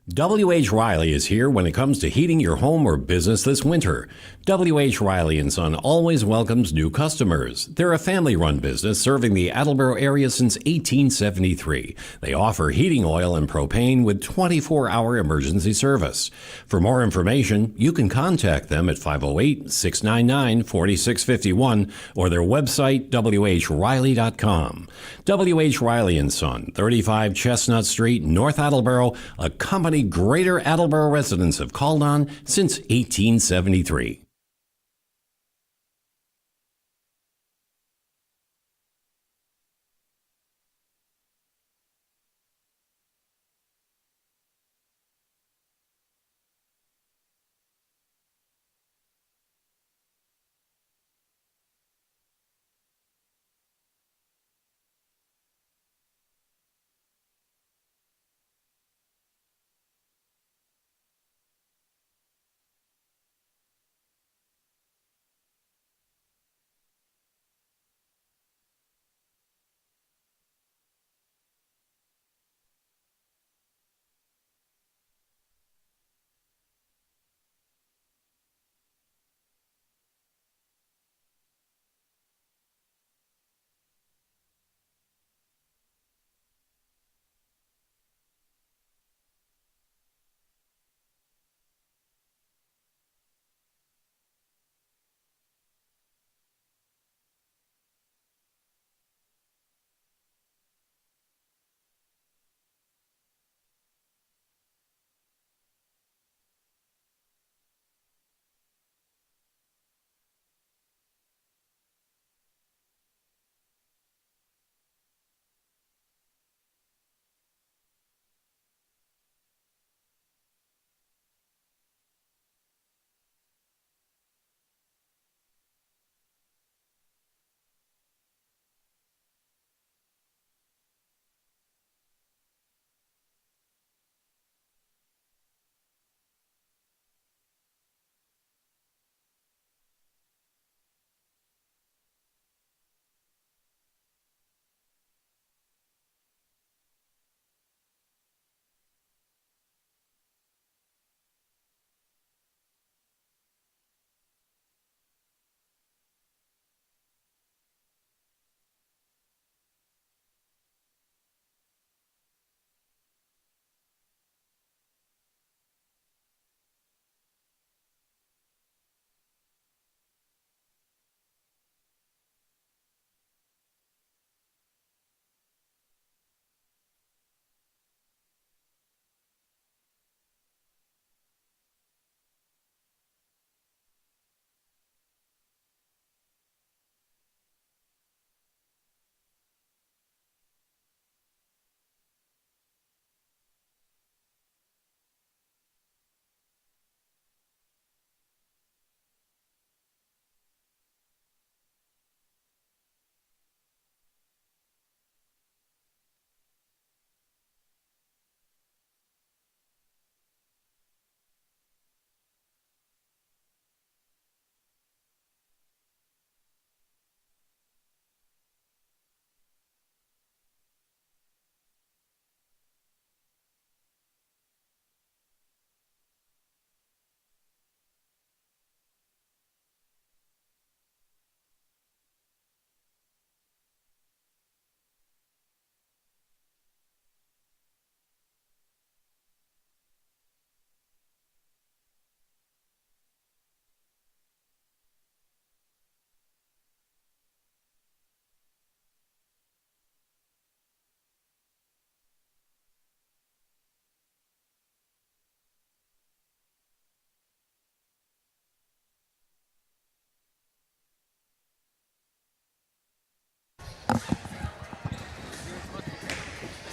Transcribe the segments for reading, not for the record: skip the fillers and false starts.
W.H. Riley is here when it comes to heating your home or business this winter. W.H. Riley & Son always welcomes new customers. They're a family-run business serving the Attleboro area since 1873. They offer heating oil and propane with 24-hour emergency service. For more information, you can contact them at 508-699-4651 or their website, whriley.com. W.H. Riley & Son, 35 Chestnut Street, North Attleboro, a company Greater Attleboro residents have called on since 1873.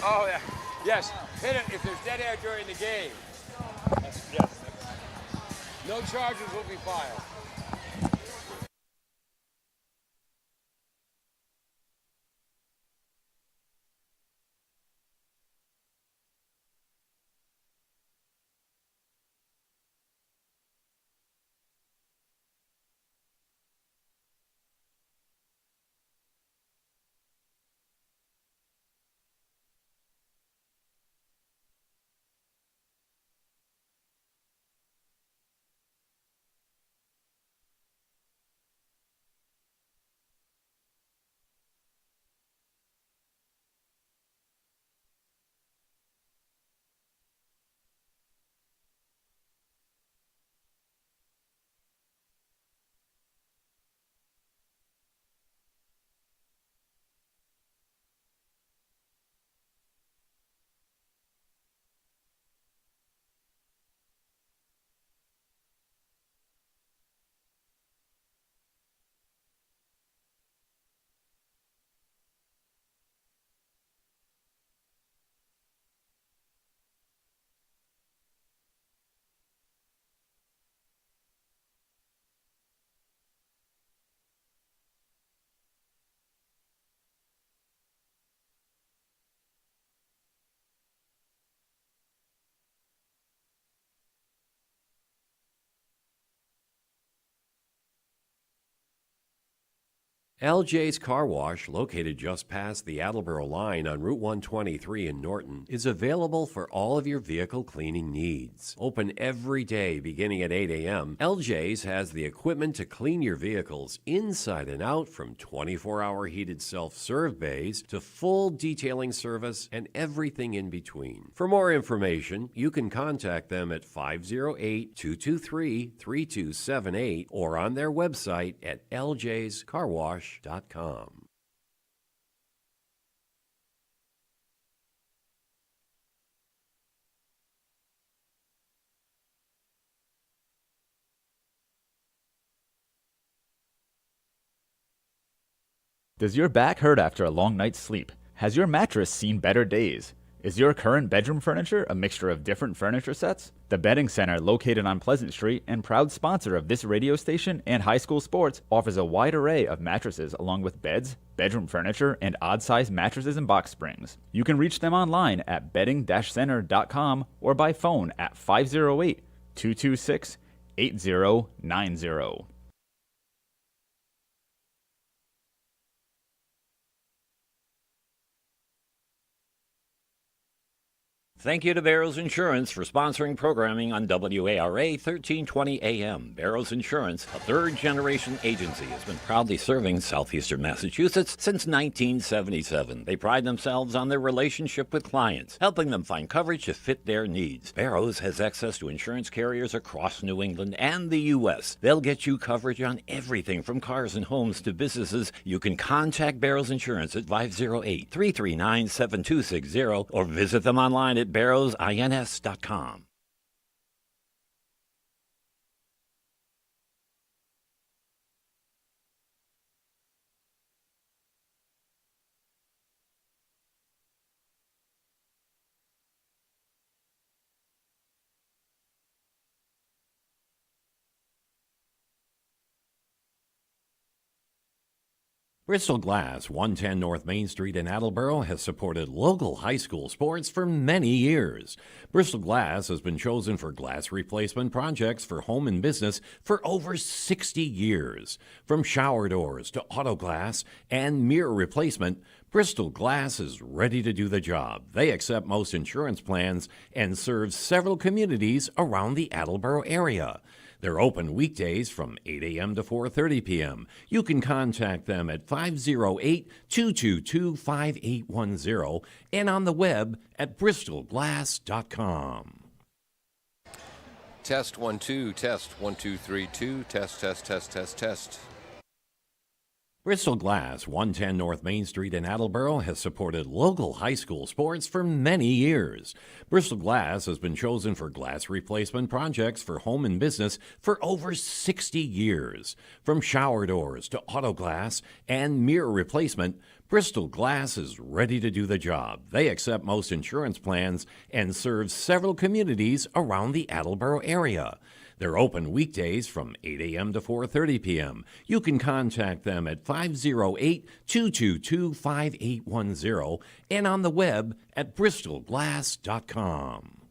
Oh, yeah. Yes. Hit it if there's dead air during the game. Yes. No charges will be filed. LJ's Car Wash, located just past the Attleboro line on Route 123 in Norton, is available for all of your vehicle cleaning needs. Open every day beginning at 8 a.m., LJ's has the equipment to clean your vehicles inside and out, from 24-hour heated self-serve bays to full detailing service and everything in between. For more information, you can contact them at 508-223-3278 or on their website at ljscarwash.com. Does your back hurt after a long night's sleep? Has your mattress seen better days? Is your current bedroom furniture a mixture of different furniture sets? The Bedding Center, located on Pleasant Street and proud sponsor of this radio station and high school sports, offers a wide array of mattresses along with beds, bedroom furniture, and odd-sized mattresses and box springs. You can reach them online at bedding-center.com or by phone at 508-226-8090. Thank you to Barrows Insurance for sponsoring programming on WARA 1320 AM. Barrows Insurance, a third-generation agency, has been proudly serving southeastern Massachusetts since 1977. They pride themselves on their relationship with clients, helping them find coverage to fit their needs. Barrows has access to insurance carriers across New England and the U.S. They'll get you coverage on everything from cars and homes to businesses. You can contact Barrows Insurance at 508-339-7260 or visit them online at barrowsins.com. Bristol Glass, 110 North Main Street in Attleboro, has supported local high school sports for many years. Bristol Glass has been chosen for glass replacement projects for home and business for over 60 years. From shower doors to auto glass and mirror replacement, Bristol Glass is ready to do the job. They accept most insurance plans and serve several communities around the Attleboro area. They're open weekdays from 8 a.m. to 4:30 p.m. You can contact them at 508-222-5810 and on the web at bristolglass.com. Test 1 2, test 1 2 3 2, test. Bristol Glass, 110 North Main Street in Attleboro, has supported local high school sports for many years. Bristol Glass has been chosen for glass replacement projects for home and business for over 60 years. From shower doors to auto glass and mirror replacement, Bristol Glass is ready to do the job. They accept most insurance plans and serve several communities around the Attleboro area. They're open weekdays from 8 a.m. to 4:30 p.m. You can contact them at 508-222-5810 and on the web at bristolglass.com.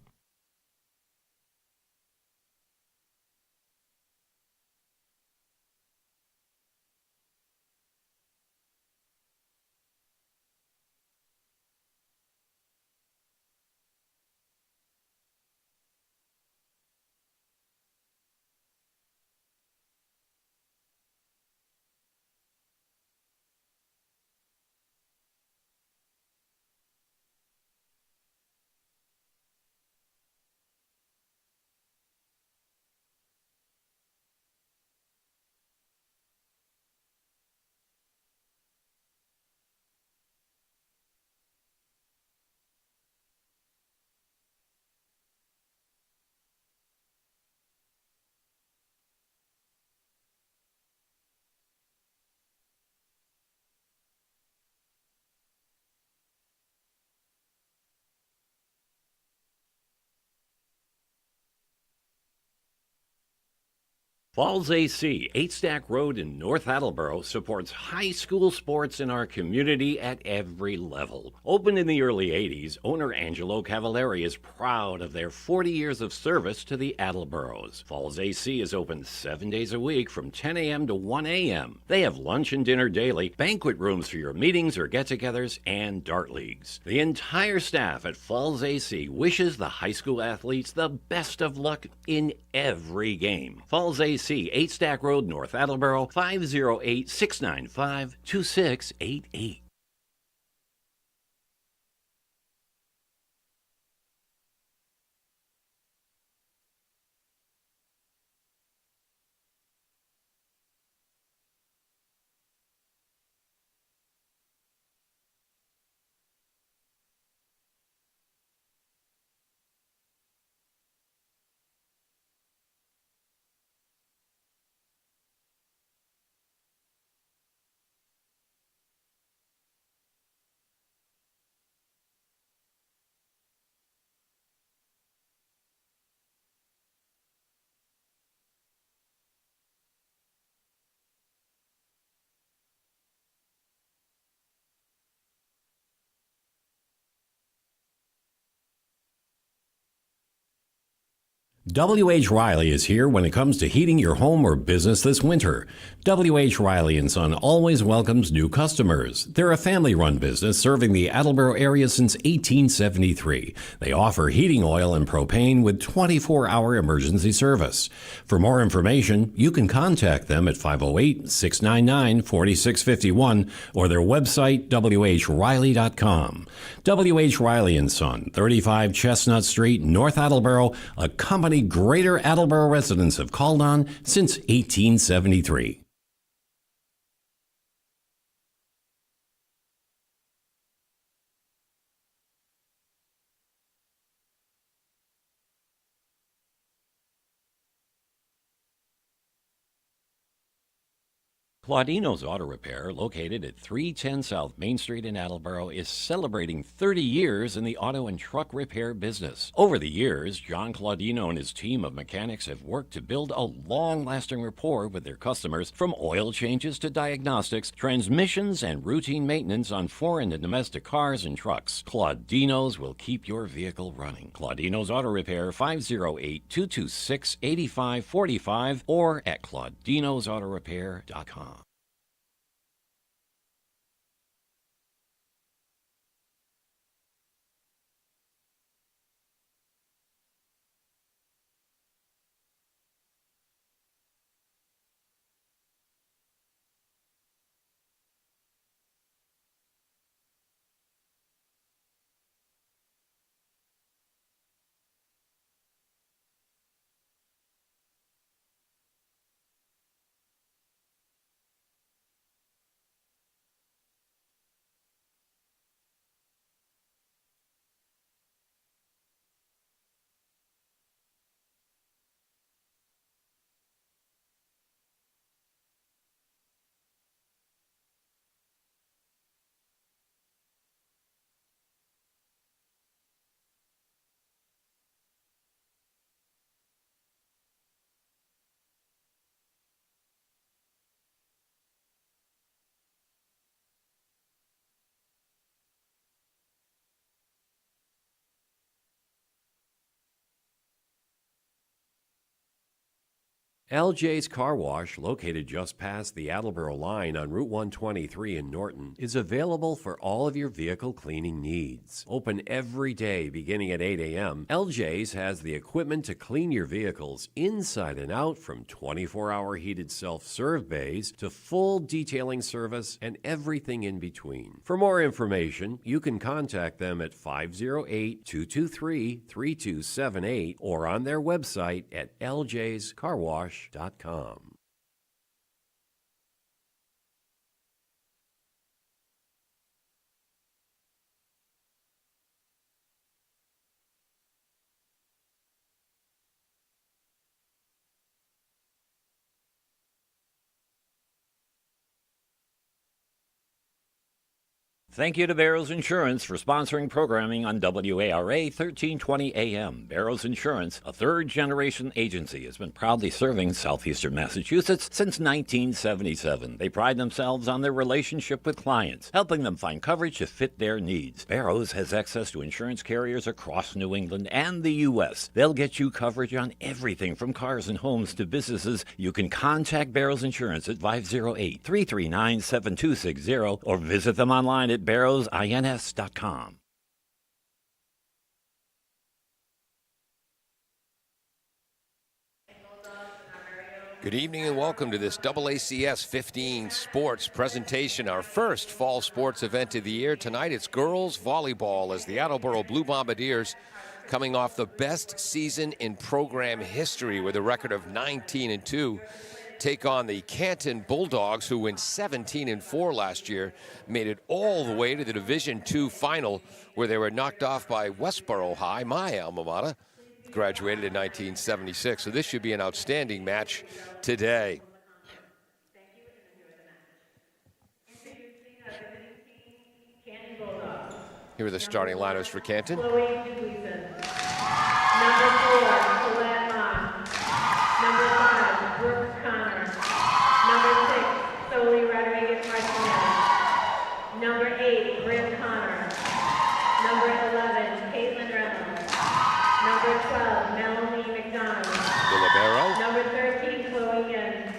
Falls AC, 8 Stack Road in North Attleboro, supports high school sports in our community at every level. Opened in the early 80s, owner Angelo Cavallari is proud of their 40 years of service to the Attleboros. Falls AC is open 7 days a week from 10 a.m. to 1 a.m. They have lunch and dinner daily, banquet rooms for your meetings or get-togethers, and dart leagues. The entire staff at Falls AC wishes the high school athletes the best of luck in every game. Falls AC, 8 Stack Road, North Attleboro, 508-695-2688. W.H. Riley is here when it comes to heating your home or business this winter. W.H. Riley & Son always welcomes new customers. They're a family-run business serving the Attleboro area since 1873. They offer heating oil and propane with 24-hour emergency service. For more information, you can contact them at 508-699-4651 or their website, whriley.com. W.H. Riley & Son, 35 Chestnut Street, North Attleboro, a company Greater Attleboro residents have called on since 1873. Claudino's Auto Repair, located at 310 South Main Street in Attleboro, is celebrating 30 years in the auto and truck repair business. Over the years, John Claudino and his team of mechanics have worked to build a long-lasting rapport with their customers, from oil changes to diagnostics, transmissions, and routine maintenance on foreign and domestic cars and trucks. Claudino's will keep your vehicle running. Claudino's Auto Repair, 508-226-8545 or at claudinosautorepair.com. LJ's Car Wash, located just past the Attleboro line on Route 123 in Norton, is available for all of your vehicle cleaning needs. Open every day beginning at 8 a.m., LJ's has the equipment to clean your vehicles inside and out, from 24-hour heated self-serve bays to full detailing service and everything in between. For more information, you can contact them at 508-223-3278 or on their website at ljscarwash.com. Thank you to Barrows Insurance for sponsoring programming on WARA 1320 AM. Barrows Insurance, a third-generation agency, has been proudly serving southeastern Massachusetts since 1977. They pride themselves on their relationship with clients, helping them find coverage to fit their needs. Barrows has access to insurance carriers across New England and the U.S. They'll get you coverage on everything from cars and homes to businesses. You can contact Barrows Insurance at 508-339-7260 or visit them online at barrowsins.com. Good evening and welcome to this AACS 15 Sports presentation, our first fall sports event of the year. Tonight it's girls volleyball as the Attleboro Blue Bombardiers, coming off the best season in program history with a record of 19-2, take on the Canton Bulldogs, who went 17-4 last year, made it all the way to the Division II final, where they were knocked off by Westboro High, my alma mater, graduated in 1976. So this should be an outstanding match today. Here are the starting lineups for Canton. Number 4, Colette Moss. Number 5, Brooke Connor. Number 6, Soli Rodriguez-Martinez. Number 8, Bryn Connor. Number 11, Caitlin Reynolds. Number 12, Melanie McDonald. The libero. Number 13, Chloe Yin.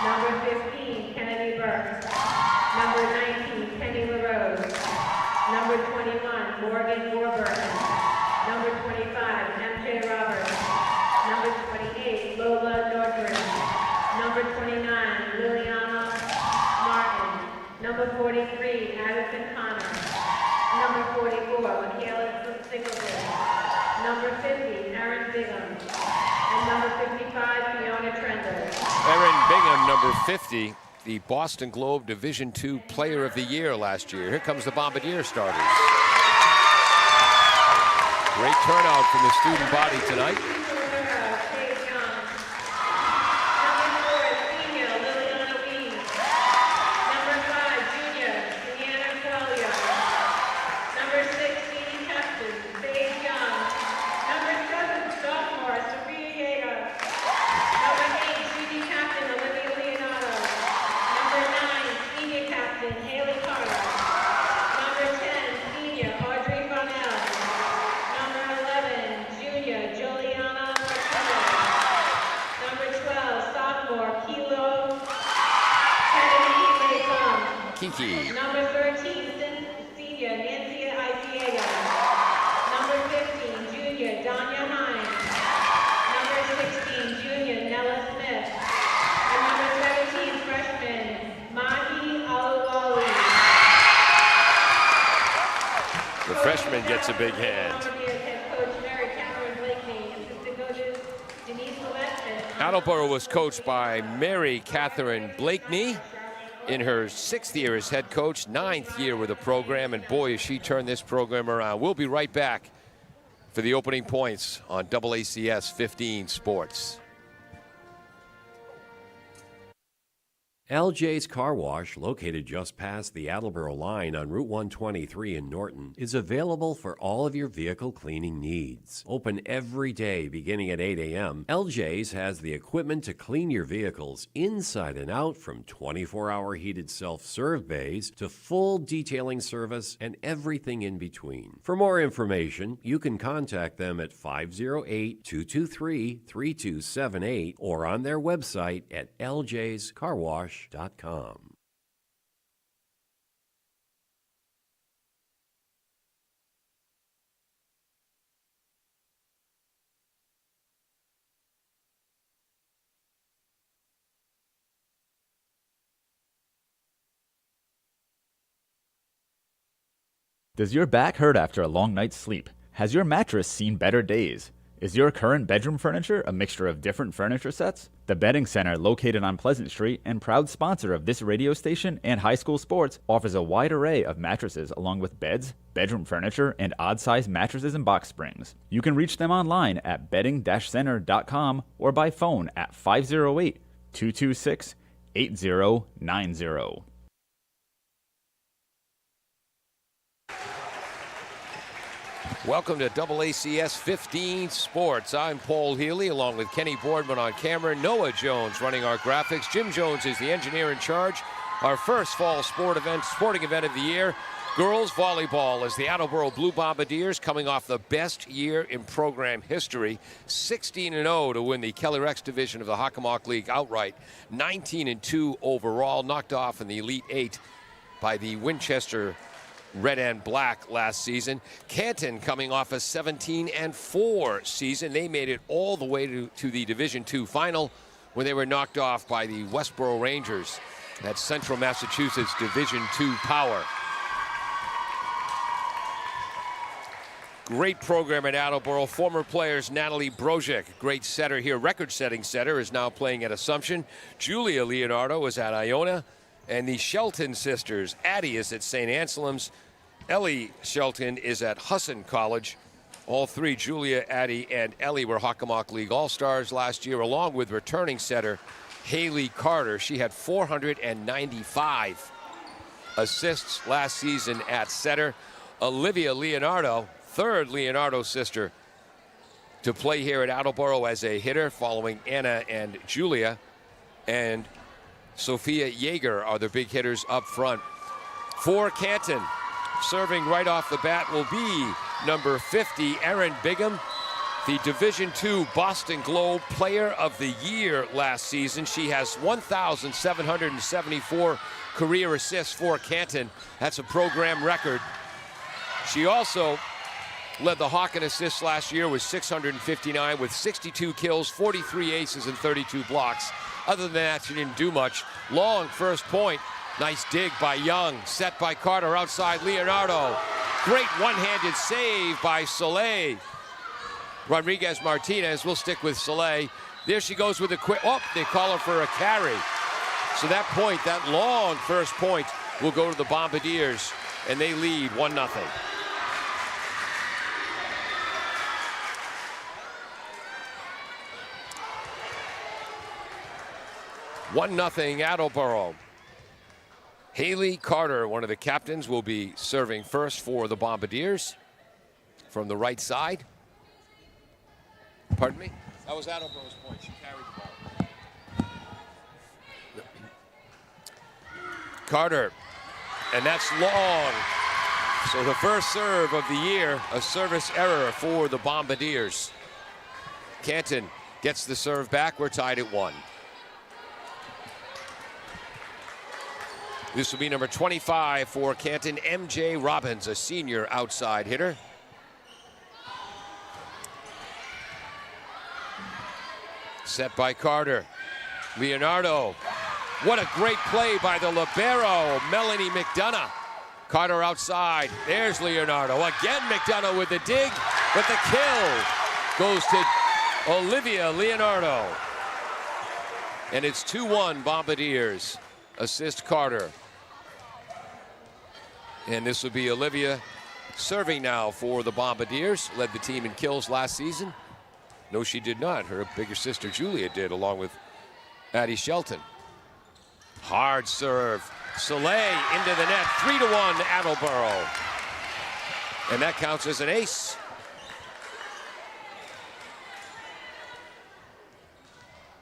Number 15, Kennedy Burke. Number 19, Penny LaRose. Number 21, Morgan Warburton. Number 25, MJ Roberts. Number 28, Lola Nordgren. Number 29, Liliana Martin. Number 43, Addison Connor. Number 44, Michaela Singleton. Number 50, Erin Bingham. And number 55, Fiona Trendle. Erin Bingham, number 50, the Boston Globe Division II Player of the Year last year. Here comes the Bombardier starters. Great turnout from the student body tonight. Number 13, senior, Nancy Isiega. Number 15, junior, Danya Hines. Number 16, junior, Nella Smith. And number 17, freshman, Mahi Aluwali. The freshman gets a big hand. Head coach Mary Catherine Blakeney, assistant coaches Denise Levette and Attleboro was coached by Mary Catherine Blakeney in her 6th year as head coach, 9th year with the program, and boy, has she turned this program around. We'll be right back for the opening points on AACS 15 Sports. LJ's Car Wash, located just past the Attleboro line on Route 123 in Norton, is available for all of your vehicle cleaning needs. Open every day beginning at 8 a.m., LJ's has the equipment to clean your vehicles inside and out, from 24-hour heated self-serve bays to full detailing service and everything in between. For more information, you can contact them at 508-223-3278 or on their website at ljscarwash.com. Does your back hurt after a long night's sleep? Has your mattress seen better days? Is your current bedroom furniture a mixture of different furniture sets? The Bedding Center, located on Pleasant Street and proud sponsor of this radio station and high school sports, offers a wide array of mattresses along with beds, bedroom furniture, and odd-sized mattresses and box springs. You can reach them online at bedding-center.com or by phone at 508-226-8090. Welcome to AACS 15 Sports. I'm Paul Healy along with Kenny Boardman on camera. Noah Jones running our graphics. Jim Jones is the engineer in charge. Our first fall sporting event of the year, girls volleyball, as the Attleboro Blue Bombardiers coming off the best year in program history. 16-0 to win the Kelly Rex division of the Hockomock League outright. 19-2 overall, knocked off in the Elite Eight by the Winchester Red and Black last season. Canton coming off a 17-4 season. They made it all the way to the Division II final when they were knocked off by the Westboro Rangers. That's Central Massachusetts Division II power. Great program at Attleboro. Former players Natalie Brozic, great setter here, record-setting setter, is now playing at Assumption. Julia Leonardo is at Iona. And the Shelton sisters, Addie is at St. Anselm's. Ellie Shelton is at Husson College. All three, Julia, Addie, and Ellie, were Hockomock League All-Stars last year, along with returning setter Haley Carter. She had 495 assists last season at setter. Olivia Leonardo, third Leonardo sister to play here at Attleboro as a hitter, following Anna and Julia. And Sophia Yeager are the big hitters up front. For Canton, serving right off the bat will be number 50, Erin Bigham, the Division II Boston Globe Player of the Year last season. She has 1,774 career assists for Canton. That's a program record. She also led the Hawk in assists last year with 659, with 62 kills, 43 aces, and 32 blocks. Other than that, she didn't do much. Long first point. Nice dig by Young. Set by Carter outside Leonardo. Great one-handed save by Soleil. Rodriguez Martinez will stick with Soleil. There she goes with a quick, oh, they call her for a carry. So that point, that long first point, will go to the Bombardiers, and they lead 1-0. One nothing Attleboro. Haley Carter, one of the captains, will be serving first for the Bombardiers from the right side. Pardon me? That was Attleboro's point. She carried the ball. Carter, and that's long. So the first serve of the year, a service error for the Bombardiers. Canton gets the serve back. We're tied at 1. This will be number 25 for Canton, MJ Robbins, a senior outside hitter. Set by Carter. Leonardo. What a great play by the libero, Melanie McDonough. Carter outside. There's Leonardo. Again, McDonough with the dig, but the kill goes to Olivia Leonardo. And it's 2-1 Bombardiers. Assist Carter. And this will be Olivia serving now for the Bombardiers. Led the team in kills last season. No, she did not. Her bigger sister Julia did, along with Addie Shelton. Hard serve. Soleil into the net. 3-1 Attleboro. And that counts as an ace.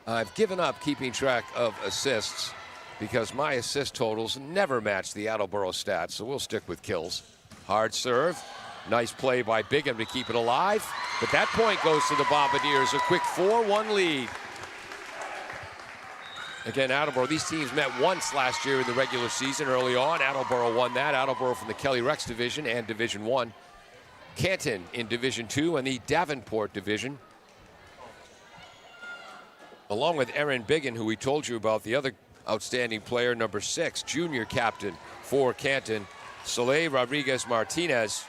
I've given up keeping track of assists because my assist totals never match the Attleboro stats, so we'll stick with kills. Hard serve. Nice play by Bigham to keep it alive. But that point goes to the Bombardiers. A quick 4-1 lead. Again, Attleboro, these teams met once last year in the regular season early on. Attleboro won that. Attleboro from the Kelly Rex division and Division I. Canton in Division II and the Davenport division. Along with Erin Bigham, who we told you about, the other outstanding player, number 6, junior captain for Canton, Soleil Rodriguez Martinez.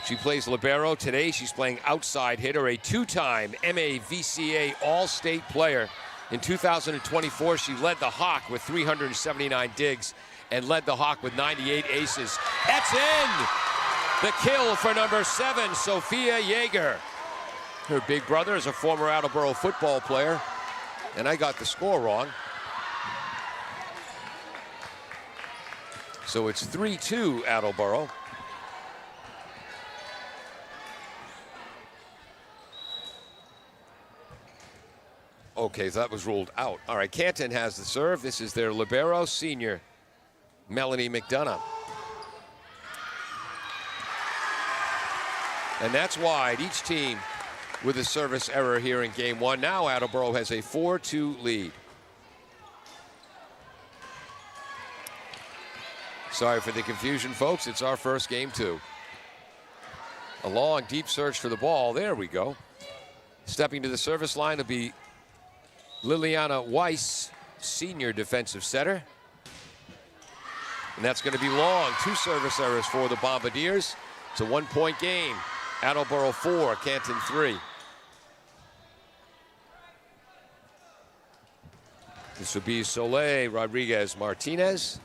She plays libero. Today she's playing outside hitter, a 2-time MAVCA All-State player. In 2024, she led the Hawk with 379 digs and led the Hawk with 98 aces. That's in! The kill for number 7, Sophia Yeager. Her big brother is a former Attleboro football player, and I got the score wrong. So it's 3-2 Attleboro. Okay, so that was ruled out. All right, Canton has the serve. This is their libero, senior Melanie McDonough. And that's wide. Each team with a service error here in game one. Now Attleboro has a 4-2 lead. Sorry for the confusion, folks. It's our first game, too. A long, deep search for the ball. There we go. Stepping to the service line will be Liliana Weiss, senior defensive setter. And that's going to be long. 2 service errors for the Bombardiers. It's a 1-point game. Attleboro 4, Canton 3. This would be Soleil Rodriguez Martinez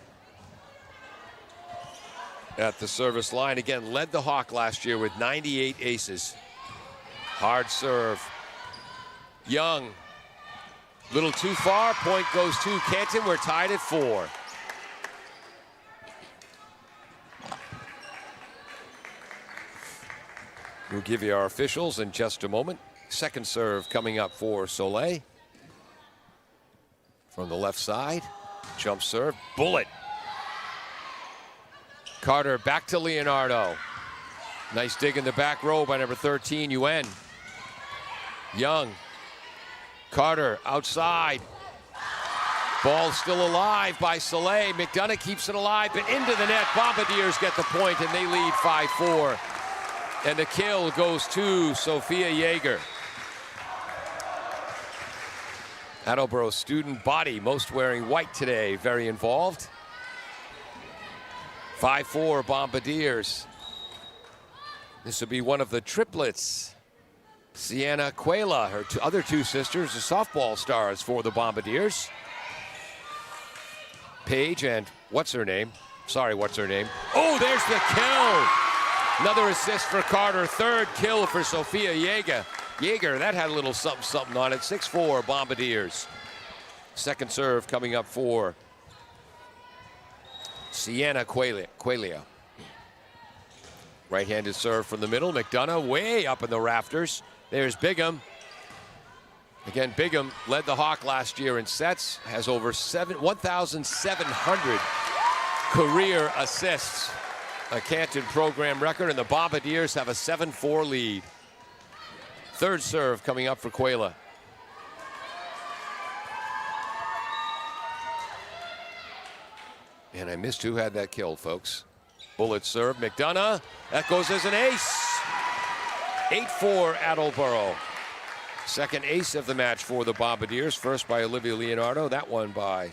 at the service line. Again, led the Hawk last year with 98 aces. Hard serve. Young. Little too far. Point goes to Canton. We're tied at 4. We'll give you our officials in just a moment. Second serve coming up for Soleil. From the left side. Jump serve. Bullet. Carter back to Leonardo. Nice dig in the back row by number 13, Yuen. Young. Carter outside. Ball still alive by Soleil. McDonough keeps it alive, but into the net. Bombardiers get the point, and they lead 5-4. And the kill goes to Sophia Yeager. Attleboro student body, most wearing white today, very involved. 5-4 Bombardiers. This will be one of the triplets. Sienna Cuela, her other 2 sisters, are softball stars for the Bombardiers. Paige and what's her name? Oh, there's the kill. Another assist for Carter. 3rd kill for Sophia Yeager. That had a little something on it. 6-4 Bombardiers. Second serve coming up for Sienna Cuelia. Right-handed serve from the middle. McDonough way up in the rafters. There's Bigham. Again, Bigham led the Hawk last year in sets. Has over 1,700 career assists. A Canton program record, and the Bombardiers have a 7-4 lead. Third serve coming up for Cuela. And I missed who had that kill, folks. Bullet serve, McDonough. That goes as an ace. 8-4 Attleboro. Second ace of the match for the Bombardiers. First by Olivia Leonardo. That one by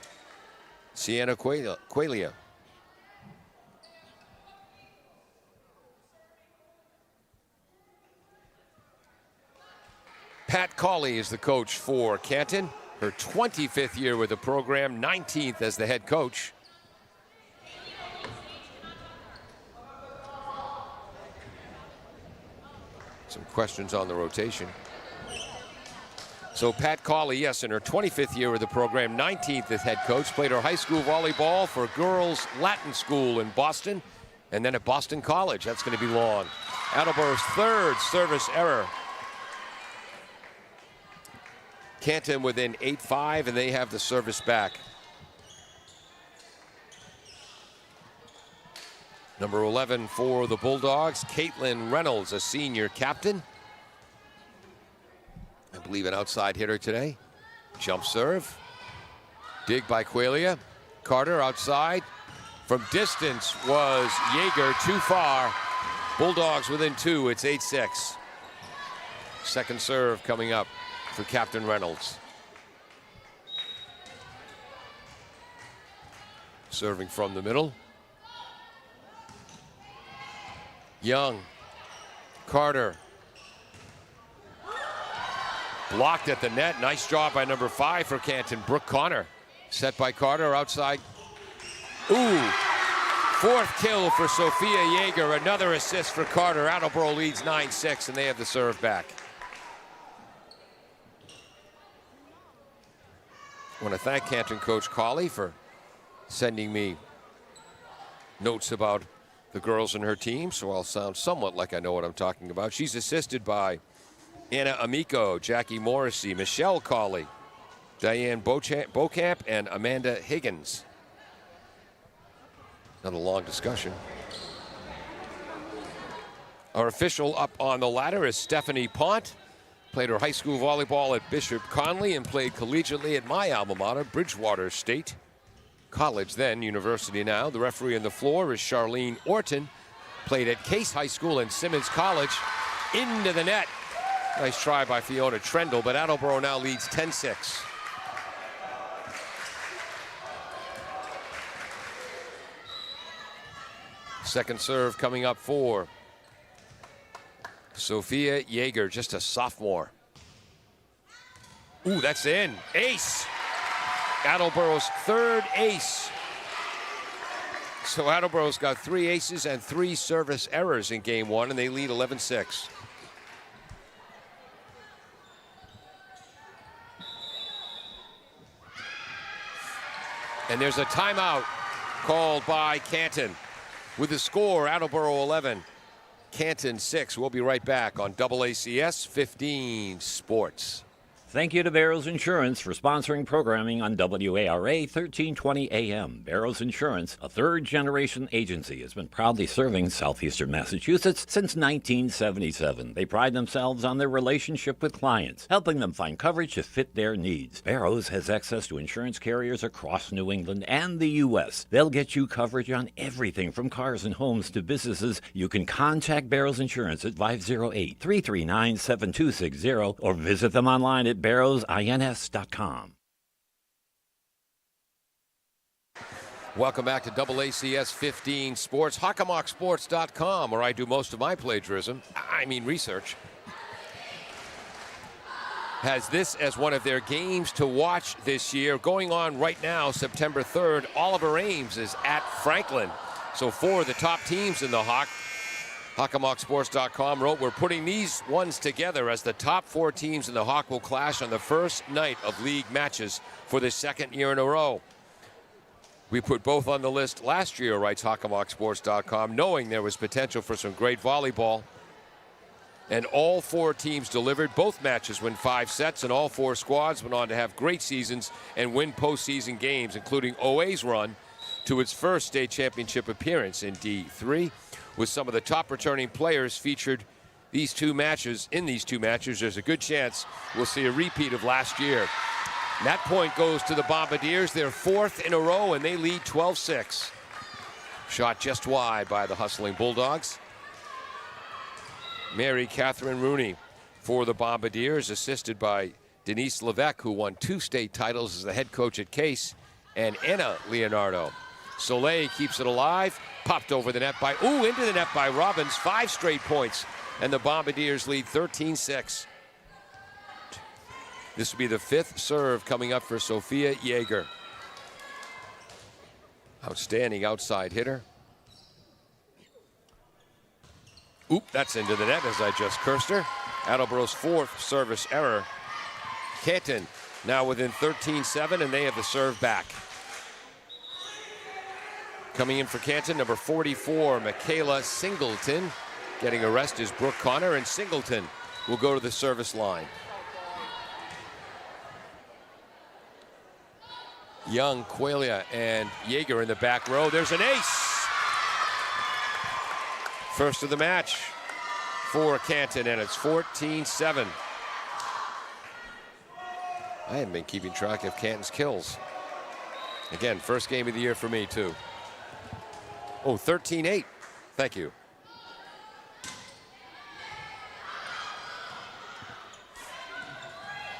Sienna Cuelia. Pat Cawley is the coach for Canton. Her 25th year with the program, 19th as the head coach. Some questions on the rotation. So Pat Cawley, yes, in her 25th year with the program, 19th as head coach. Played her high school volleyball for Girls Latin School in Boston, and then at Boston College. That's going to be long. Attleboro's 3rd service error. Canton within 8-5, and they have the service back. Number 11 for the Bulldogs, Caitlin Reynolds, a senior captain. I believe an outside hitter today. Jump serve. Dig by Cuelia. Carter outside. From distance was Yeager, too far. Bulldogs within 2, it's 8-6. Second serve coming up for Captain Reynolds. Serving from the middle. Young. Carter. Blocked at the net. Nice job by number 5 for Canton, Brooke Connor. Set by Carter outside. Ooh. 4th kill for Sophia Yeager. Another assist for Carter. Attleboro leads 9-6, and they have the serve back. I want to thank Canton coach Cawley for sending me notes about the girls and her team, so I'll sound somewhat like I know what I'm talking about. She's assisted by Anna Amico, Jackie Morrissey, Michelle Cawley, Diane Beaucamp and Amanda Higgins. Not a long discussion. Our official up on the ladder is Stephanie Pont. Played her high school volleyball at Bishop Conley and played collegiately at my alma mater, Bridgewater State College, then university now. The referee on the floor is Charlene Orton. Played at Case High School and Simmons College. Into the net. Nice try by Fiona Trendle, but Attleboro now leads 10-6. Second serve coming up for Sophia Yeager, just a sophomore. Ooh, that's in. Ace. Attleboro's third ace. So Attleboro's got 3 aces and 3 service errors in game 1, and they lead 11-6. And there's a timeout called by Canton. With the score, Attleboro 11, Canton 6. We'll be right back on AACS 15 Sports. Thank you to Barrows Insurance for sponsoring programming on WARA 1320 AM. Barrows Insurance, a third-generation agency, has been proudly serving southeastern Massachusetts since 1977. They pride themselves on their relationship with clients, helping them find coverage to fit their needs. Barrows has access to insurance carriers across New England and the U.S. They'll get you coverage on everything from cars and homes to businesses. You can contact Barrows Insurance at 508-339-7260 or visit them online at barrowsins.com. Welcome back to AACS 15 Sports, HockomockSports.com, where I do most of my plagiarism, research. Has this as one of their games to watch this year. Going on right now, September 3rd, Oliver Ames is at Franklin. So 4 of the top teams in the Hawk. HockomockSports.com wrote, we're putting these ones together as the top 4 teams in the Hawk will clash on the first night of league matches for the second year in a row. We put both on the list last year, writes HockomockSports.com, knowing there was potential for some great volleyball. And all 4 teams delivered. Both matches win 5 sets, and all 4 squads went on to have great seasons and win postseason games, including OA's run to its first state championship appearance in D3. With some of the top returning players featured in these two matches, there's a good chance we'll see a repeat of last year. And that point goes to the Bombardiers. They're 4th in a row, and they lead 12-6. Shot just wide by the hustling Bulldogs. Mary Catherine Rooney for the Bombardiers, assisted by Denise Levesque, who won 2 state titles as the head coach at Case, and Anna Leonardo. Soleil keeps it alive. Popped over the net into the net by Robbins. 5 straight points, and the Bombardiers lead 13-6. This will be the 5th serve coming up for Sophia Yeager. Outstanding outside hitter. Oop, that's into the net as I just cursed her. Attleboro's 4th service error. Canton now within 13-7, and they have the serve back. Coming in for Canton, number 44, Michaela Singleton. Getting a rest is Brooke Connor, and Singleton will go to the service line. Young, Qualia, and Yeager in the back row. There's an ace. First of the match for Canton, and it's 14-7. I haven't been keeping track of Canton's kills. Again, first game of the year for me, too. Oh, 13-8. Thank you.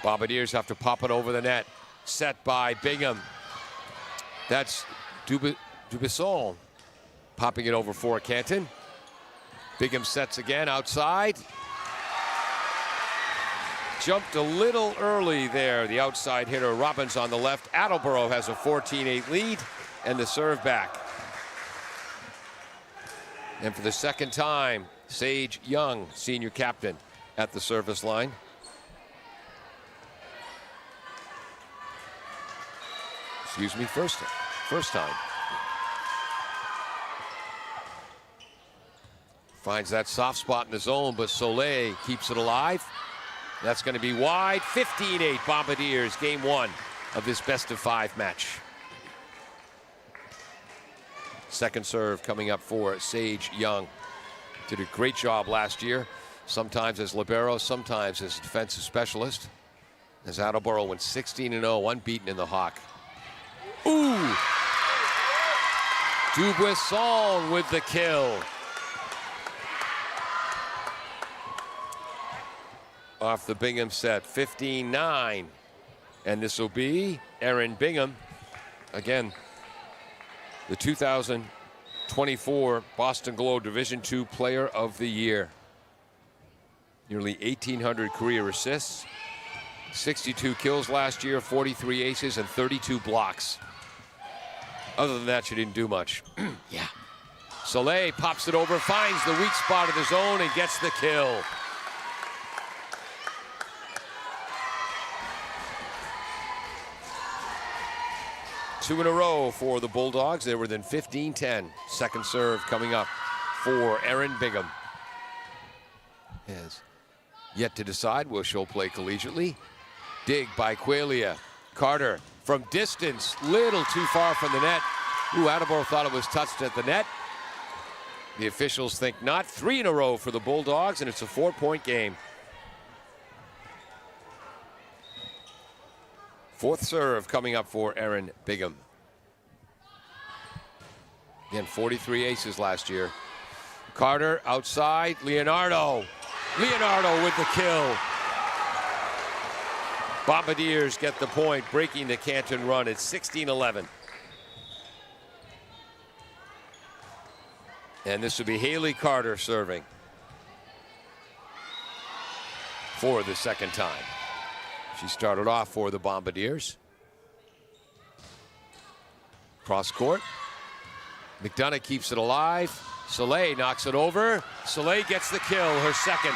Bombardiers have to pop it over the net. Set by Bingham. That's Dubisson popping it over for Canton. Bingham sets again outside. Jumped a little early there, the outside hitter Robbins on the left. Attleboro has a 14-8 lead, and the serve back. And for the second time, Sage Young, senior captain, at the service line. Excuse me, first time. Finds that soft spot in the zone, but Soleil keeps it alive. That's going to be wide. 15-8 Bombardiers, game one of this best-of-5 match. Second serve coming up for Sage Young. Did a great job last year, sometimes as libero, sometimes as defensive specialist. As Attleboro went 16-0, unbeaten in the Hawk. Ooh! Dubuisson with the kill. Off the Bingham set, 15-9. And this will be Erin Bingham. Again, the 2024 Boston Globe Division II Player of the Year. Nearly 1,800 career assists, 62 kills last year, 43 aces, and 32 blocks. Other than that, she didn't do much. Yeah. Soleil pops it over, finds the weak spot of the zone, and gets the kill. Two in a row for the Bulldogs. They're within 15-10. Second serve coming up for Erin Bingham. Has yet to decide where she'll play collegiately. Dig by Qualia. Carter from distance, little too far from the net. Ooh, Attleboro thought it was touched at the net. The officials think not. Three in a row for the Bulldogs, and it's a 4-point game. Fourth serve coming up for Erin Bingham. Again, 43 aces last year. Carter outside, Leonardo. Leonardo with the kill. Bombardiers get the point, breaking the Canton run at 16-11. And this will be Haley Carter serving for the second time. She started off for the Bombardiers. Cross court. McDonough keeps it alive. Soleil knocks it over. Soleil gets the kill, her second.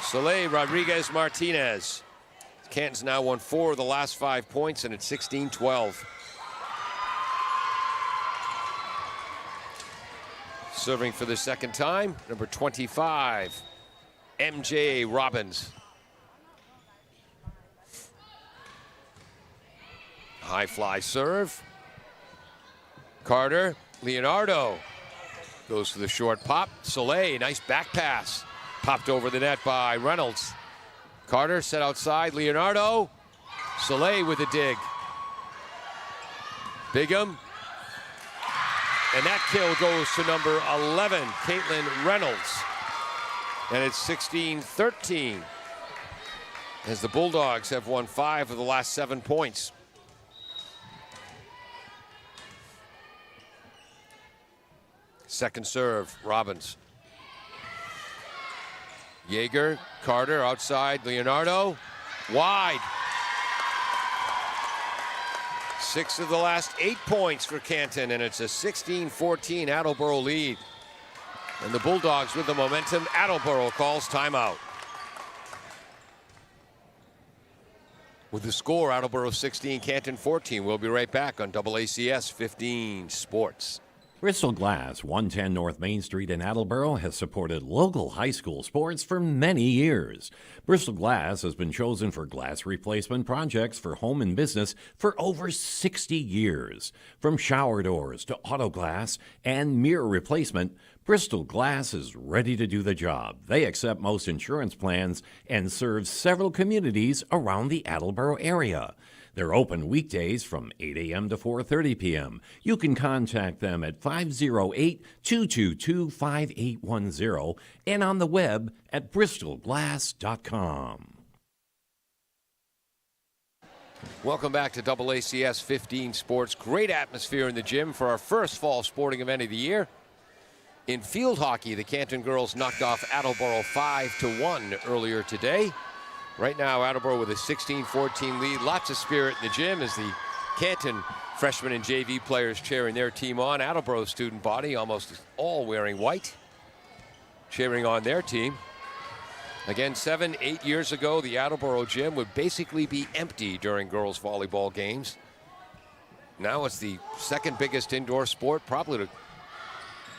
Soleil Rodriguez Martinez. Canton's now won 4 of the last 5 points, and it's 16-12. Serving for the second time, number 25, MJ Robbins. High fly serve. Carter, Leonardo goes for the short pop. Soleil, nice back pass. Popped over the net by Reynolds. Carter set outside, Leonardo. Soleil with a dig. Bingham. And that kill goes to number 11, Caitlin Reynolds. And it's 16-13 as the Bulldogs have won 5 of the last 7 points. Second serve, Robbins. Yeager, Carter outside, Leonardo, wide. 6 of the last 8 points for Canton, and it's a 16-14 Attleboro lead. And the Bulldogs with the momentum. Attleboro calls timeout. With the score, Attleboro 16, Canton 14. We'll be right back on AACS 15 Sports. Bristol Glass, 110 North Main Street in Attleboro, has supported local high school sports for many years. Bristol Glass has been chosen for glass replacement projects for home and business for over 60 years. From shower doors to auto glass and mirror replacement, Bristol Glass is ready to do the job. They accept most insurance plans and serve several communities around the Attleboro area. They're open weekdays from 8 a.m. to 4:30 p.m. You can contact them at 508-222-5810 and on the web at bristolglass.com. Welcome back to AACS 15 Sports. Great atmosphere in the gym for our first fall sporting event of the year. In field hockey, the Canton girls knocked off Attleboro 5-1 earlier today. Right now, Attleboro with a 16-14 lead. Lots of spirit in the gym as the Canton freshmen and JV players cheering their team on. Attleboro student body, almost all wearing white, cheering on their team. Again, 7-8 years ago, the Attleboro gym would basically be empty during girls volleyball games. Now it's the second biggest indoor sport, probably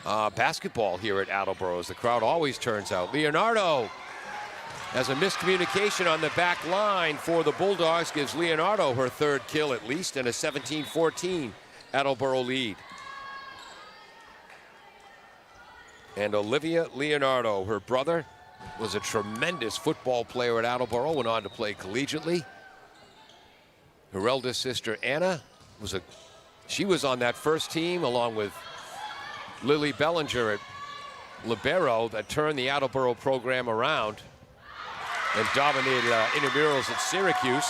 basketball here at Attleboro, as the crowd always turns out. Leonardo As a miscommunication on the back line for the Bulldogs gives Leonardo her third kill at least, and a 17-14 Attleboro lead. And Olivia Leonardo, her brother, was a tremendous football player at Attleboro, went on to play collegiately. Her eldest sister Anna she was on that first team along with Lily Bellinger at Libero that turned the Attleboro program around and dominated intramurals at Syracuse,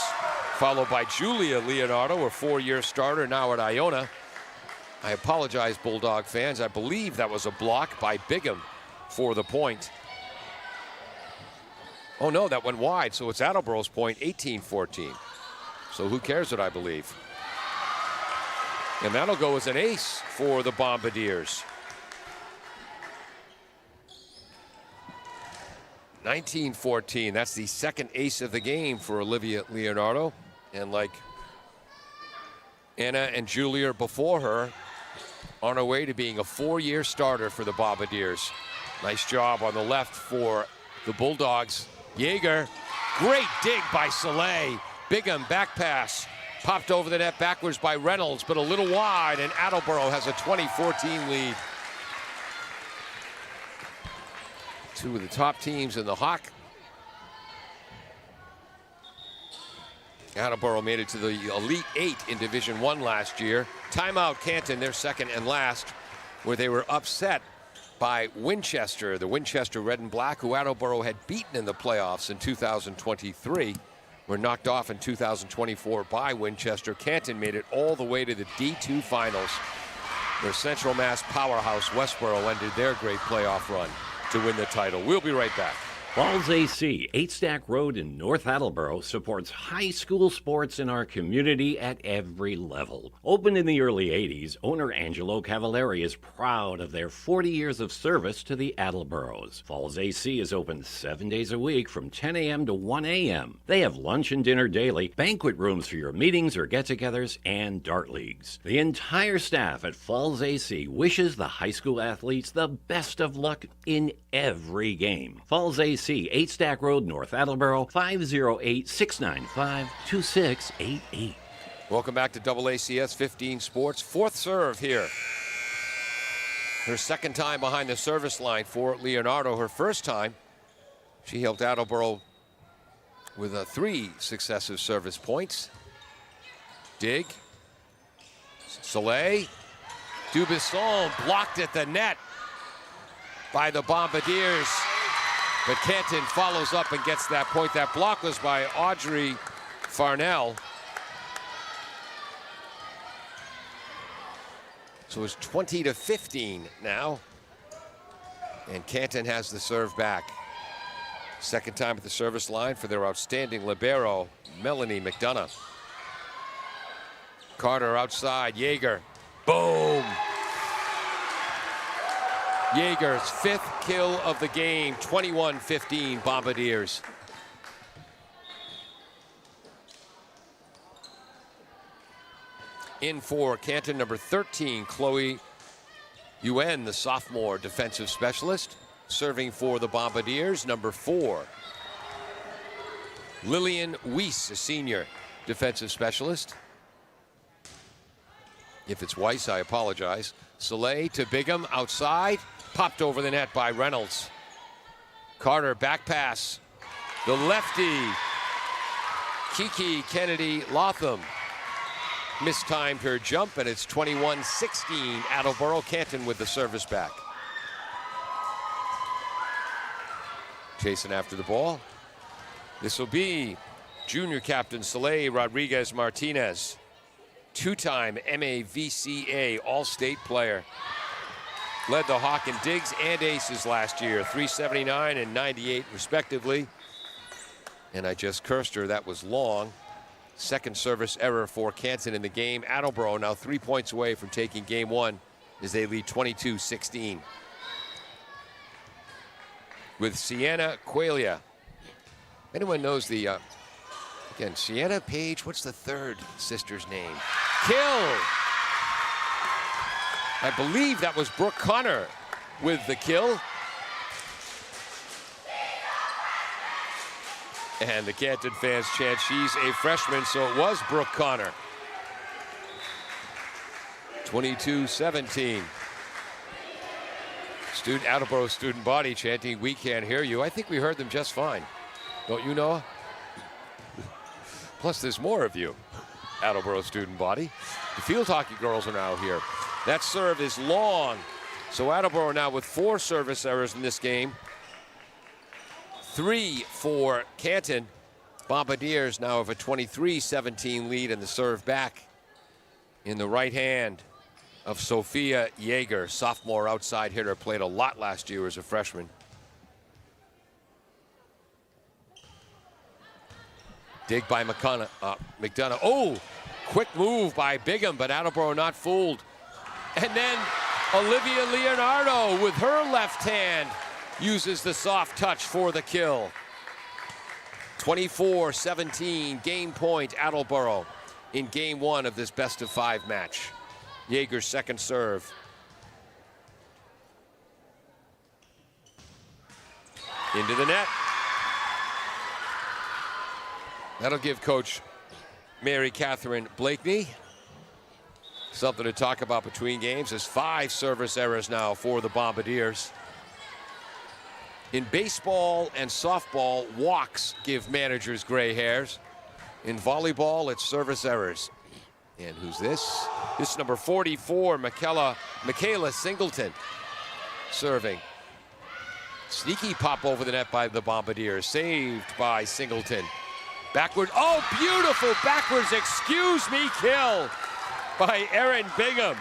followed by Julia Leonardo, a four-year starter now at Iona. I apologize, Bulldog fans. I believe that was a block by Bigham for the point. Oh no, that went wide, so it's Attleboro's point, 18-14. So who cares what I believe? And that'll go as an ace for the Bombardiers. 19-14, that's the second ace of the game for Olivia Leonardo. And like Anna and Julia before her, on her way to being a four-year starter for the Bombardiers. Nice job on the left for the Bulldogs. Yeager, great dig by Soleil. Bigham back pass, popped over the net backwards by Reynolds, but a little wide, and Attleboro has a 20-14 lead. Two of the top teams in the Hawk. Attleboro made it to the Elite Eight in Division I last year. Timeout Canton, their second and last, where they were upset by Winchester, the Winchester Red and Black, who Attleboro had beaten in the playoffs in 2023. Were knocked off in 2024 by Winchester. Canton made it all the way to the D2 finals, where Central Mass powerhouse Westboro ended their great playoff run to win the title. We'll be right back. Falls AC, 8 Stack Road in North Attleboro, supports high school sports in our community at every level. Opened in the early 80s, owner Angelo Cavallari is proud of their 40 years of service to the Attleboros. Falls AC is open 7 days a week from 10 a.m. to 1 a.m. They have lunch and dinner daily, banquet rooms for your meetings or get-togethers, and dart leagues. The entire staff at Falls AC wishes the high school athletes the best of luck in every game. Falls AC, 8 Stack Road, North Attleboro, 508-695-2688. Welcome back to AACS 15 Sports. Fourth serve here. Her second time behind the service line for Leonardo. Her first time, she helped Attleboro with 3 successive service points. Dig. Soleil. Dubisson blocked at the net by the Bombardiers. But Canton follows up and gets that point. That block was by Audrey Farnell. So it's 20-15 now. And Canton has the serve back. Second time at the service line for their outstanding libero, Melanie McDonough. Carter outside, Yeager. Boom! Yeager's 5th kill of the game, 21-15 Bombardiers. In for Canton, number 13, Chloe Yuen, the sophomore defensive specialist. Serving for the Bombardiers, number 4. Lillian Weiss, a senior defensive specialist. If it's Weiss, I apologize. Soleil to Bigham, outside. Popped over the net by Reynolds. Carter, back pass. The lefty, Kiki Kennedy Lotham, mistimed her jump, and it's 21-16 Attleboro. Canton with the service back. Chasing after the ball. This will be junior captain Soleil Rodriguez Martinez, 2-time MAVCA All-State player. Led the Hawk in digs and aces last year, 379 and 98 respectively. And I just cursed her, that was long. Second service error for Canton in the game. Attleboro now 3 points away from taking game 1 as they lead 22-16. With Sienna Qualia. Anyone knows the, again, Sienna Page, what's the third sister's name? Kill! I believe that was Brooke Connor with the kill. And the Canton fans chant she's a freshman, so it was Brooke Connor. 22-17. Attleboro student body chanting, "We can't hear you." I think we heard them just fine. Don't you, Noah? Plus, there's more of you, Attleboro student body. The field hockey girls are now here. That serve is long. So Attleboro now with 4 service errors in this game. 3 for Canton. Bombardiers now have a 23-17 lead, and the serve back in the right hand of Sophia Yeager, sophomore outside hitter, played a lot last year as a freshman. Dig by McDonough. Oh, quick move by Bigham, but Attleboro not fooled. And then Olivia Leonardo with her left hand uses the soft touch for the kill. 24-17, game point Attleboro in game 1 of this best-of-5 match. Yeager's second serve. Into the net. That'll give Coach Mary Catherine Blakeney something to talk about between games. There's 5 service errors now for the Bombardiers. In baseball and softball, walks give managers gray hairs. In volleyball, it's service errors. And who's this? This is number 44, Michaela Singleton, serving. Sneaky pop over the net by the Bombardiers, saved by Singleton. Backward, oh, beautiful backwards, excuse me, kill by Erin Bigham.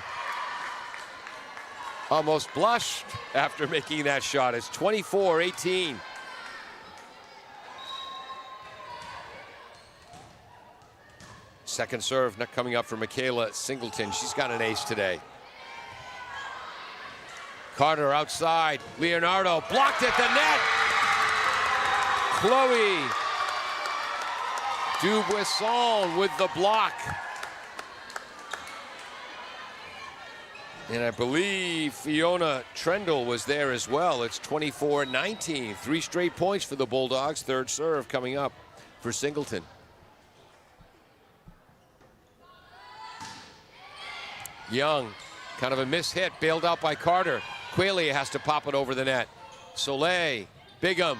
Almost blushed after making that shot. It's 24-18. Second serve not coming up for Michaela Singleton. She's got an ace today. Carter outside. Leonardo blocked at the net. Chloe Dubuisson with the block. And I believe Fiona Trendle was there as well. It's 24-19. 3 straight points for the Bulldogs. Third serve coming up for Singleton. Young, kind of a mishit, bailed out by Carter. Quayle has to pop it over the net. Soleil, Bigham,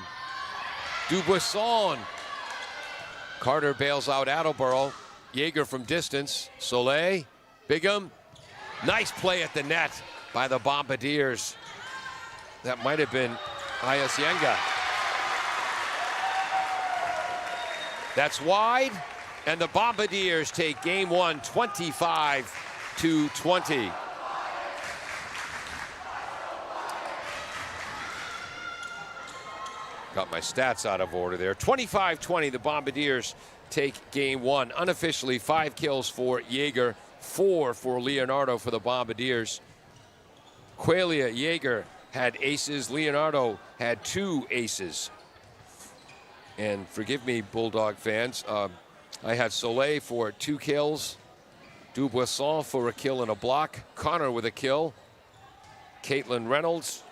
Dubuisson. Carter bails out Attleboro. Yeager from distance. Soleil, Bigham. Nice play at the net by the Bombardiers. That might have been Ayasienga. That's wide, and the Bombardiers take game 1, 25-20. Got my stats out of order there. 25-20, the Bombardiers take game 1. Unofficially, 5 kills for Yeager, 4 for Leonardo for the Bombardiers. Qualia Yeager had aces. Leonardo had 2 aces. And forgive me, Bulldog fans, I had Soleil for 2 kills, Dubuisson for a kill and a block, Connor with a kill, Caitlin Reynolds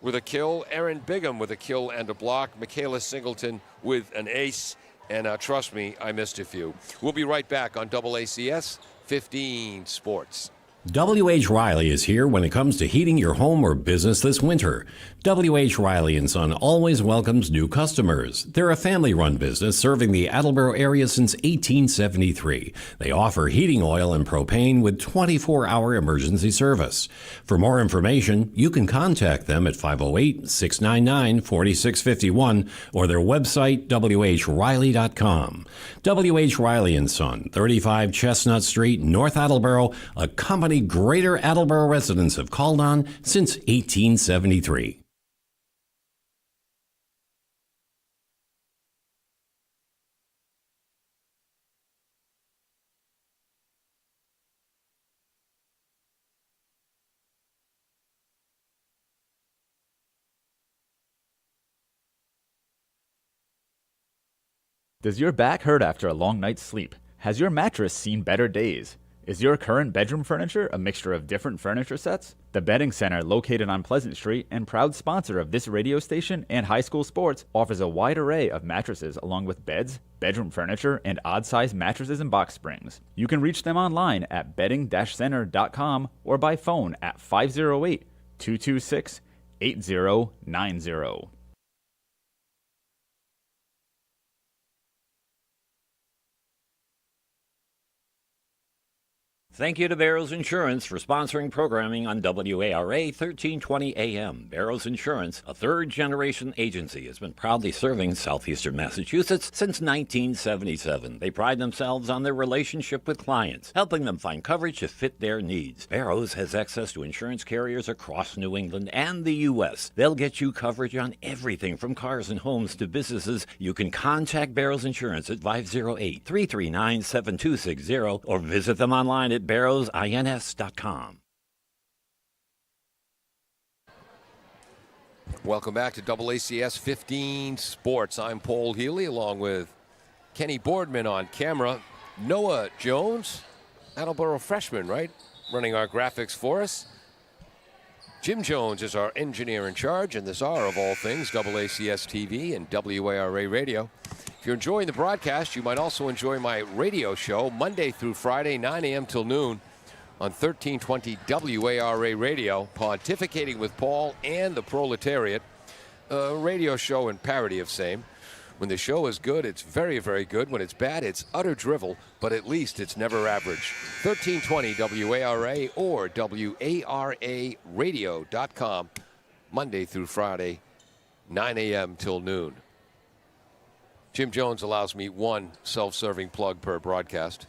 with a kill, Erin Bigham with a kill and a block, Michaela Singleton with an ace, and trust me, I missed a few. We'll be right back on AACS 15 Sports. W.H. Riley is here when it comes to heating your home or business this winter. W.H. Riley & Son always welcomes new customers. They're a family-run business serving the Attleboro area since 1873. They offer heating oil and propane with 24-hour emergency service. For more information, you can contact them at 508-699-4651 or their website, whriley.com. W.H. Riley & Son, 35 Chestnut Street, North Attleboro, a company Greater Attleboro residents have called on since 1873. Does your back hurt after a long night's sleep? Has your mattress seen better days? Is your current bedroom furniture a mixture of different furniture sets? The Bedding Center, located on Pleasant Street and proud sponsor of this radio station and high school sports, offers a wide array of mattresses along with beds, bedroom furniture, and odd-sized mattresses and box springs. You can reach them online at bedding-center.com or by phone at 508-226-8090. Thank you to Barrows Insurance for sponsoring programming on WARA 1320 AM. Barrows Insurance, a third-generation agency, has been proudly serving southeastern Massachusetts since 1977. They pride themselves on their relationship with clients, helping them find coverage to fit their needs. Barrows has access to insurance carriers across New England and the U.S. They'll get you coverage on everything from cars and homes to businesses. You can contact Barrows Insurance at 508-339-7260 or visit them online at barrowsins.com. Welcome back to AACS 15 Sports. I'm Paul Healy along with Kenny Boardman on camera. Noah Jones, Attleboro freshman, right? Running our graphics for us. Jim Jones is our engineer in charge, and this are, of all things, AACS TV and WARA Radio. If you're enjoying the broadcast, you might also enjoy my radio show Monday through Friday, 9 a.m. till noon on 1320 WARA Radio, Pontificating with Paul and the Proletariat, a radio show and parody of same. When the show is good, it's very, very good. When it's bad, it's utter drivel, but at least it's never average. 1320 WARA or WARAradio.com, Monday through Friday, 9 a.m. till noon. Jim Jones allows me one self-serving plug per broadcast.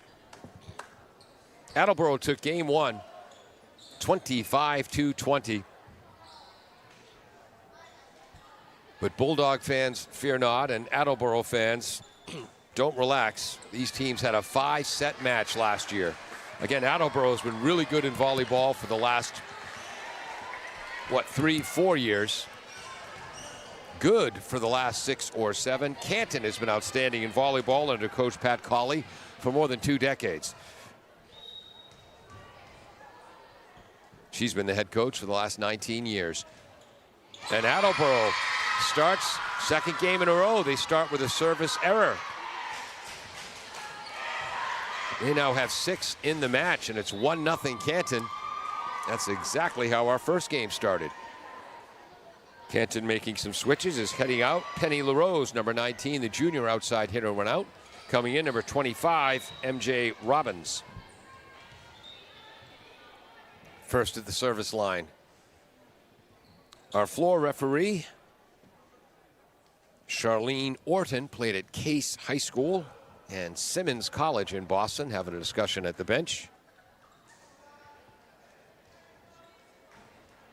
Attleboro took game one, 25-20. But Bulldog fans fear not, and Attleboro fans don't relax. These teams had a 5-set match last year. Again, Attleboro has been really good in volleyball for the last, 3-4 years. Good for the last 6 or 7. Canton has been outstanding in volleyball under Coach Pat Colley for more than 2 decades. She's been the head coach for the last 19 years. And Attleboro starts second game in a row. They start with a service error. They now have 6 in the match, and it's 1-0 Canton. That's exactly how our first game started. Canton making some switches, is heading out. Penny LaRose, number 19, the junior outside hitter, went out. Coming in, number 25, MJ Robbins. First at the service line. Our floor referee, Charlene Orton, played at Case High School and Simmons College in Boston, having a discussion at the bench.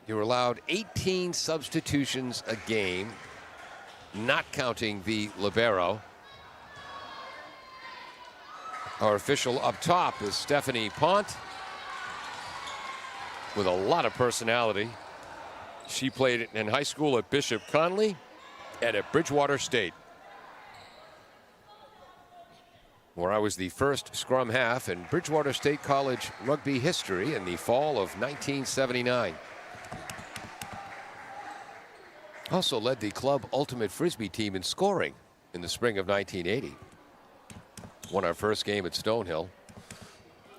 You're allowed 18 substitutions a game, not counting the libero. Our official up top is Stephanie Pont, with a lot of personality. She played in high school at Bishop Conley and at Bridgewater State, where I was the first scrum half in Bridgewater State College rugby history in the fall of 1979. Also led the club ultimate frisbee team in scoring in the spring of 1980. Won our first game at Stonehill.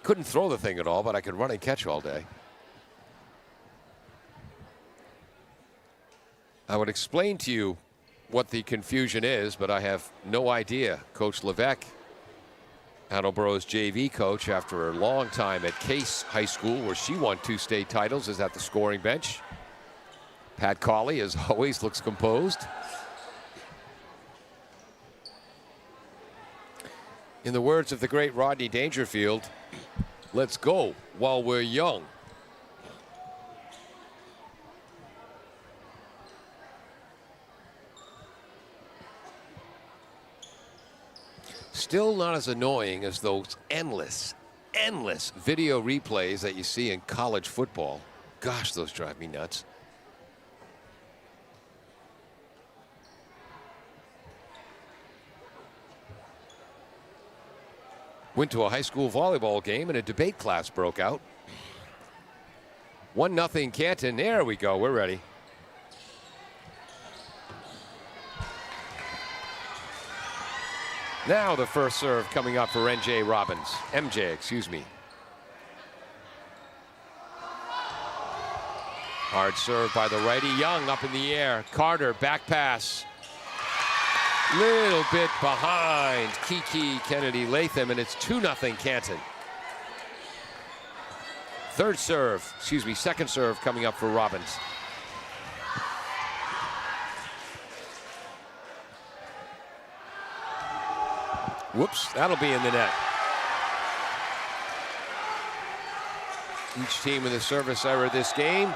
Couldn't throw the thing at all, but I could run and catch all day. I would explain to you what the confusion is, but I have no idea. Coach Levesque, Attleboro's JV coach, after a long time at Case High School, where she won 2 state titles, is at the scoring bench. Pat Colley, as always, looks composed. In the words of the great Rodney Dangerfield, let's go while we're young. Still not as annoying as those endless video replays that you see in college football. Gosh, those drive me nuts. Went to a high school volleyball game and a debate class broke out. 1-0 Canton. There we go. We're ready. Now the first serve coming up for MJ, excuse me. Hard serve by the righty. Young up in the air. Carter, back pass. Little bit behind Kiki Kennedy Latham, and it's 2-0 Canton. Second serve coming up for Robbins. Whoops, that'll be in the net. Each team with a service error this game.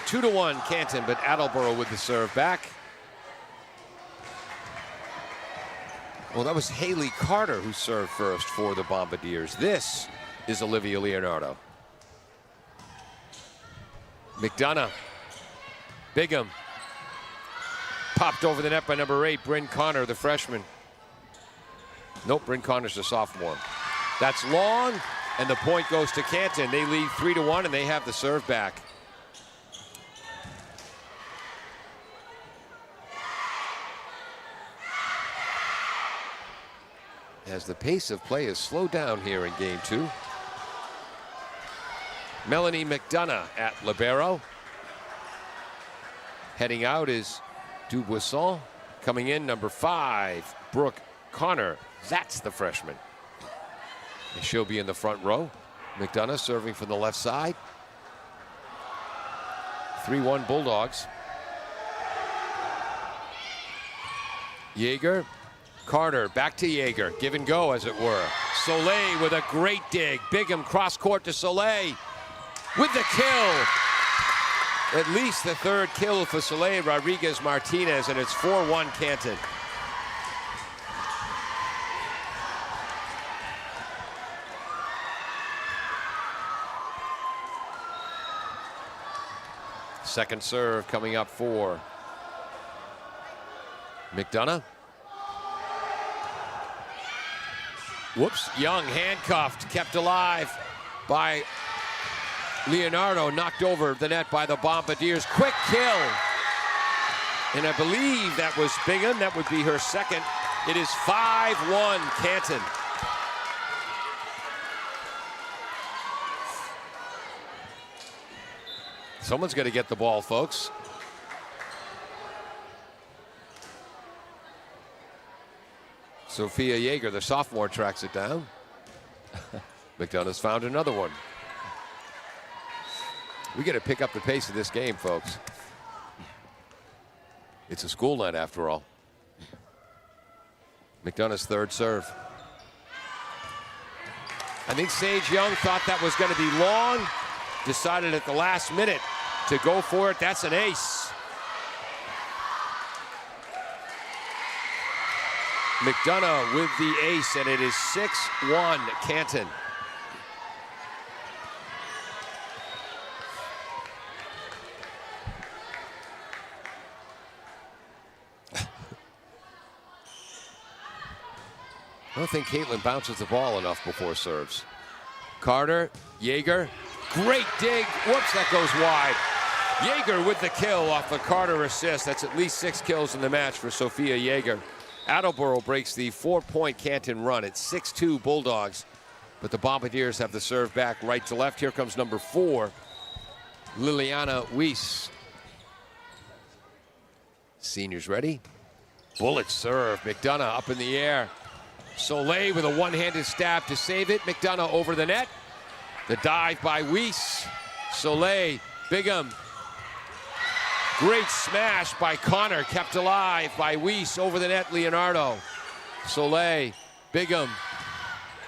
2-1 Canton, but Attleboro with the serve back. Well, that was Haley Carter who served first for the Bombardiers. This is Olivia Leonardo. McDonough. Bigham. Popped over the net by number 8, Bryn Connor, the freshman. Nope, Bryn Connor's the sophomore. That's long, and the point goes to Canton. They lead 3-1, and they have the serve back. As the pace of play is slowed down here in game 2. Melanie McDonough at libero. Heading out is Dubuisson. Coming in, number 5, Brooke Connor. That's the freshman. And she'll be in the front row. McDonough serving from the left side. 3-1 Bulldogs. Yeager. Carter, back to Yeager. Give and go, as it were. Soleil with a great dig. Bigham cross court to Soleil with the kill. At least the third kill for Soleil Rodriguez Martinez, and it's 4-1 Canton. Second serve coming up for McDonough. Whoops, Young handcuffed, kept alive by Leonardo, knocked over the net by the Bombardiers. Quick kill. And I believe that was Bigham. That would be her second. It is 5-1 Canton. Someone's going to get the ball, folks. Sophia Yeager, the sophomore, tracks it down. McDonough's found another one. We got to pick up the pace of this game, folks. It's a school night, after all. McDonough's third serve. I think Sage Young thought that was going to be long. Decided at the last minute to go for it. That's an ace. McDonough with the ace, and it is 6-1 Canton. I don't think Caitlin bounces the ball enough before serves. Carter, Yeager, great dig. Whoops, that goes wide. Yeager with the kill off the Carter assist. That's at least 6 kills in the match for Sophia Yeager. Attleboro breaks the 4-point Canton run. It's 6-2 Bulldogs, but the Bombardiers have the serve back right to left. Here comes number 4, Liliana Weiss. Seniors ready. Bullet serve. McDonough up in the air. Soleil with a one-handed stab to save it. McDonough over the net. The dive by Weiss. Soleil, Bigham. Great smash by Connor, kept alive by Weiss over the net. Leonardo. Soleil, Bigham.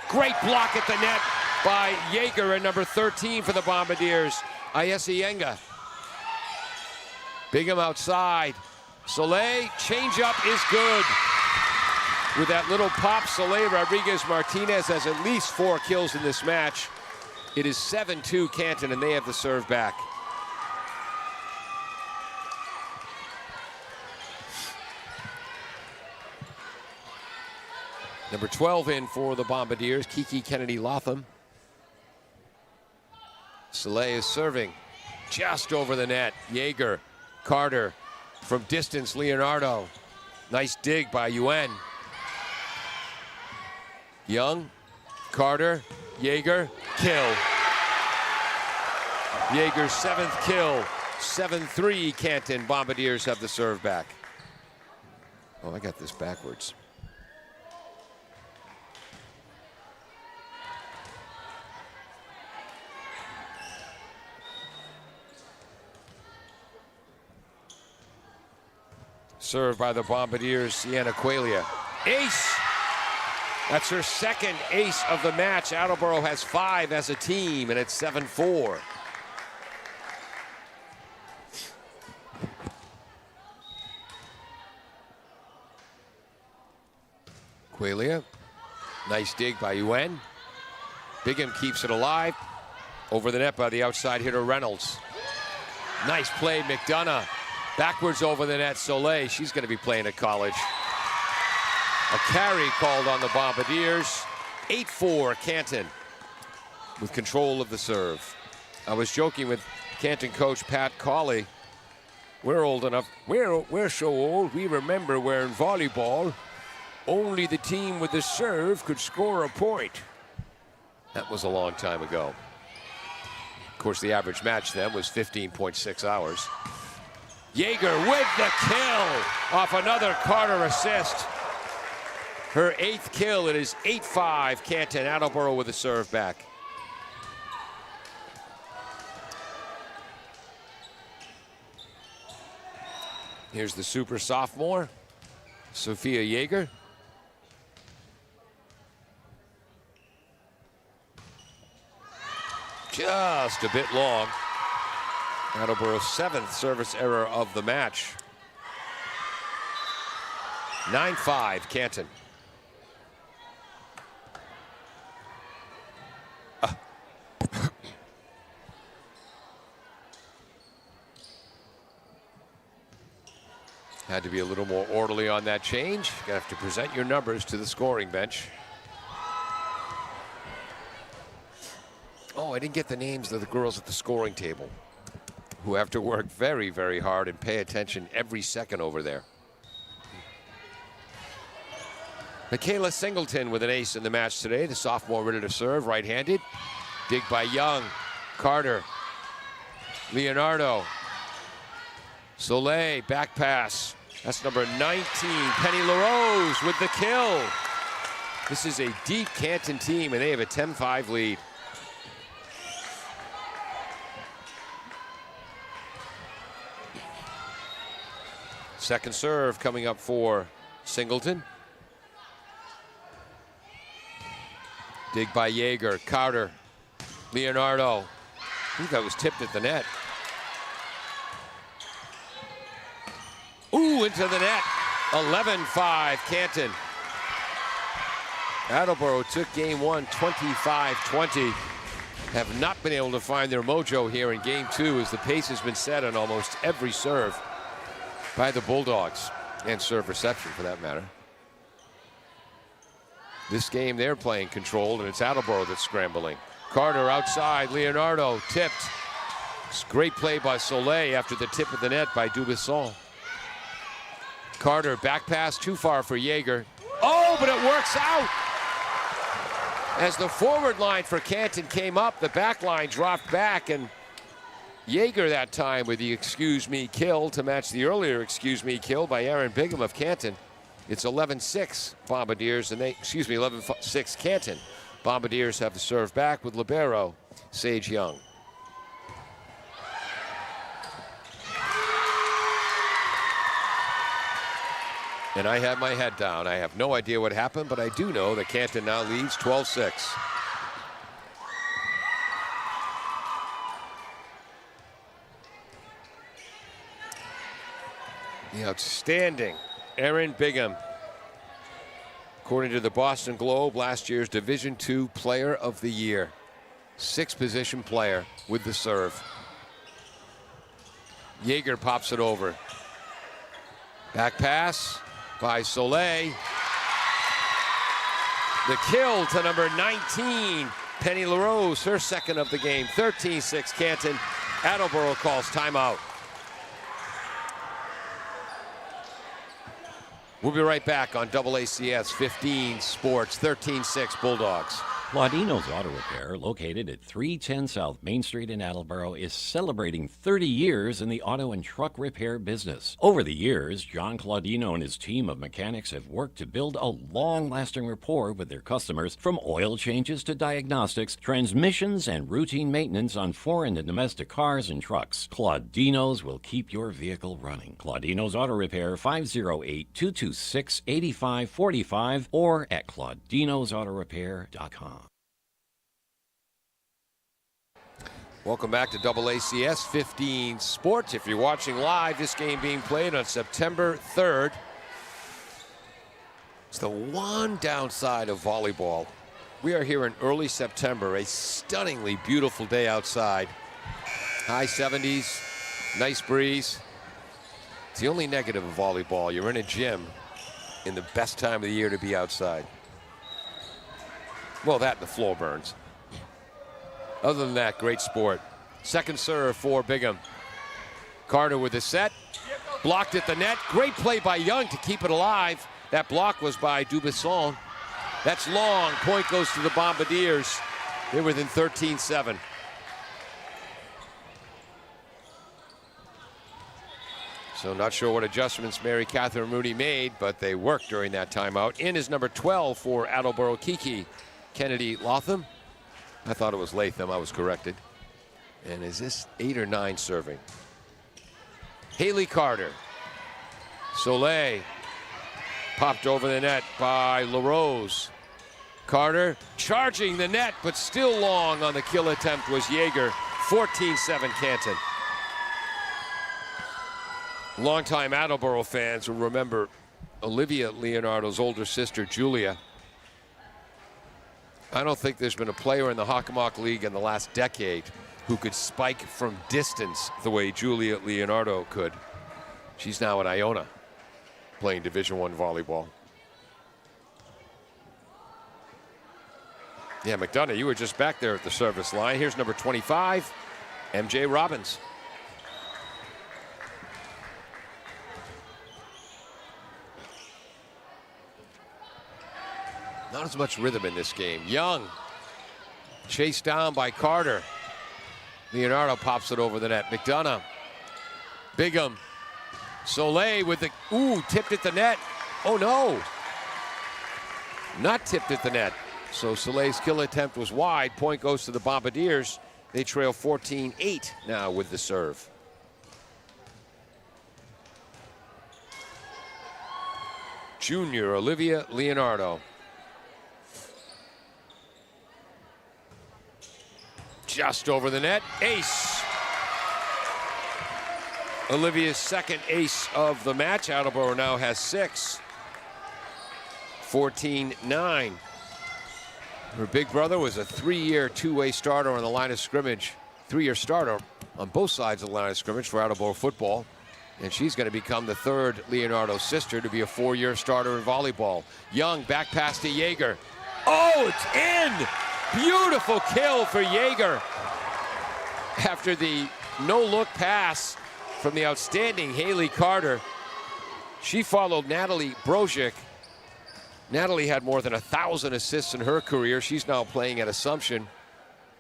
Great block at the net by Yeager and number 13 for the Bombardiers, Ayesienga. Bigham outside. Soleil, changeup is good. With that little pop, Soleil Rodriguez Martinez has at least 4 kills in this match. It is 7-2 Canton, and they have the serve back. Number 12 in for the Bombardiers, Kiki Kennedy-Lotham. Soleil is serving just over the net. Jaeger, Carter, from distance, Leonardo. Nice dig by Yuen. Young, Carter, Jaeger, kill. Jaeger's 7th kill. 7-3 Canton. Bombardiers have the serve back. Oh, I got this backwards. Served by the Bombardiers, Sienna Qualia. Ace! That's her second ace of the match. Attleboro has 5 as a team, and it's 7-4. Qualia, nice dig by Yuen. Bigham keeps it alive. Over the net by the outside hitter Reynolds. Nice play, McDonough. Backwards over the net, Soleil. She's going to be playing at college. A carry called on the Bombardiers. 8-4 Canton with control of the serve. I was joking with Canton coach Pat Cawley. We're old enough. We're so old, we remember where in volleyball, only the team with the serve could score a point. That was a long time ago. Of course, the average match then was 15.6 hours. Jaeger with the kill off another Carter assist. Her 8th kill. It is 8-5 Canton. Attleboro with a serve back. Here's the super sophomore, Sophia Jaeger. Just a bit long. Attleboro's 7th service error of the match. 9-5 Canton. Had to be a little more orderly on that change. You're gonna have to present your numbers to the scoring bench. Oh, I didn't get the names of the girls at the scoring table who have to work very, very hard and pay attention every second over there. Michaela Singleton with an ace in the match today. The sophomore ready to serve, right-handed. Dig by Young, Carter, Leonardo. Soleil, back pass. That's number 19, Penny LaRose with the kill. This is a deep Canton team, and they have a 10-5 lead. Second serve coming up for Singleton. Dig by Jaeger, Carter, Leonardo. I think that was tipped at the net. Ooh, into the net. 11-5 Canton. Attleboro took game 1 25-20. Have not been able to find their mojo here in game 2 as the pace has been set on almost every serve by the Bulldogs, and serve reception for that matter. This game they're playing controlled, and it's Attleboro that's scrambling. Carter outside, Leonardo tipped. It's great play by Soleil after the tip of the net by Dubisson. Carter back pass too far for Jaeger. Oh, but it works out. As the forward line for Canton came up, the back line dropped back, and Jaeger that time with the excuse me kill to match the earlier excuse me kill by Aaron Bigham of Canton. It's 11-6 Bombardiers, and 11-6 Canton. Bombardiers have the serve back with libero Sage Young. And I have my head down. I have no idea what happened, but I do know that Canton now leads 12-6. The outstanding Aaron Bigham, according to the Boston Globe, last year's Division II Player of the Year. 6th-position player with the serve. Jaeger pops it over. Back pass by Soleil. The kill to number 19, Penny LaRose, her second of the game. 13-6 Canton. Attleboro calls timeout. We'll be right back on AACS 15 Sports, 13-6 Bulldogs. Claudino's Auto Repair, located at 310 South Main Street in Attleboro, is celebrating 30 years in the auto and truck repair business. Over the years, John Claudino and his team of mechanics have worked to build a long-lasting rapport with their customers, from oil changes to diagnostics, transmissions, and routine maintenance on foreign and domestic cars and trucks. Claudino's will keep your vehicle running. Claudino's Auto Repair, 508-226-8545, or at claudinosautorepair.com. Welcome back to AACS 15 Sports. If you're watching live, this game being played on September 3rd. It's the one downside of volleyball. We are here in early September, a stunningly beautiful day outside. High 70s, nice breeze. It's the only negative of volleyball. You're in a gym in the best time of the year to be outside. Well, that and the floor burns. Other than that, great sport. Second serve for Bigham. Carter with the set. Blocked at the net. Great play by Young to keep it alive. That block was by Dubisson. That's long. Point goes to the Bombardiers. They're within 13-7. So not sure what adjustments Mary Catherine Mooney made, but they worked during that timeout. In is number 12 for Attleboro, Kiki Kennedy Lotham. I thought it was Latham. I was corrected. And is this 8 or 9 serving? Haley Carter. Soleil. Popped over the net by LaRose. Carter charging the net, but still long on the kill attempt was Yeager. 14-7 Canton. Longtime Attleboro fans will remember Olivia Leonardo's older sister, Julia. I don't think there's been a player in the Hockomock League in the last decade who could spike from distance the way Julia Leonardo could. She's now at Iona playing Division I volleyball. Yeah, McDonough, you were just back there at the service line. Here's number 25, MJ Robbins. Not as much rhythm in this game. Young, chased down by Carter. Leonardo pops it over the net. McDonough, Bigham, Soleil with the, tipped at the net. Oh no, not tipped at the net. So Soleil's kill attempt was wide. Point goes to the Bombardiers. They trail 14-8 now with the serve. Junior Olivia Leonardo. Just over the net, ace. Olivia's second ace of the match. Attleboro now has 6. 14-9. Her big brother was a 3-year two-way starter on the line of scrimmage. 3-year starter on both sides of the line of scrimmage for Attleboro football. And she's going to become the third Leonardo sister to be a 4-year starter in volleyball. Young back pass to Yeager. Oh, it's in! Beautiful kill for Yeager. After the no-look pass from the outstanding Haley Carter, she followed Natalie Brozic. Natalie had more than 1,000 assists in her career. She's now playing at Assumption.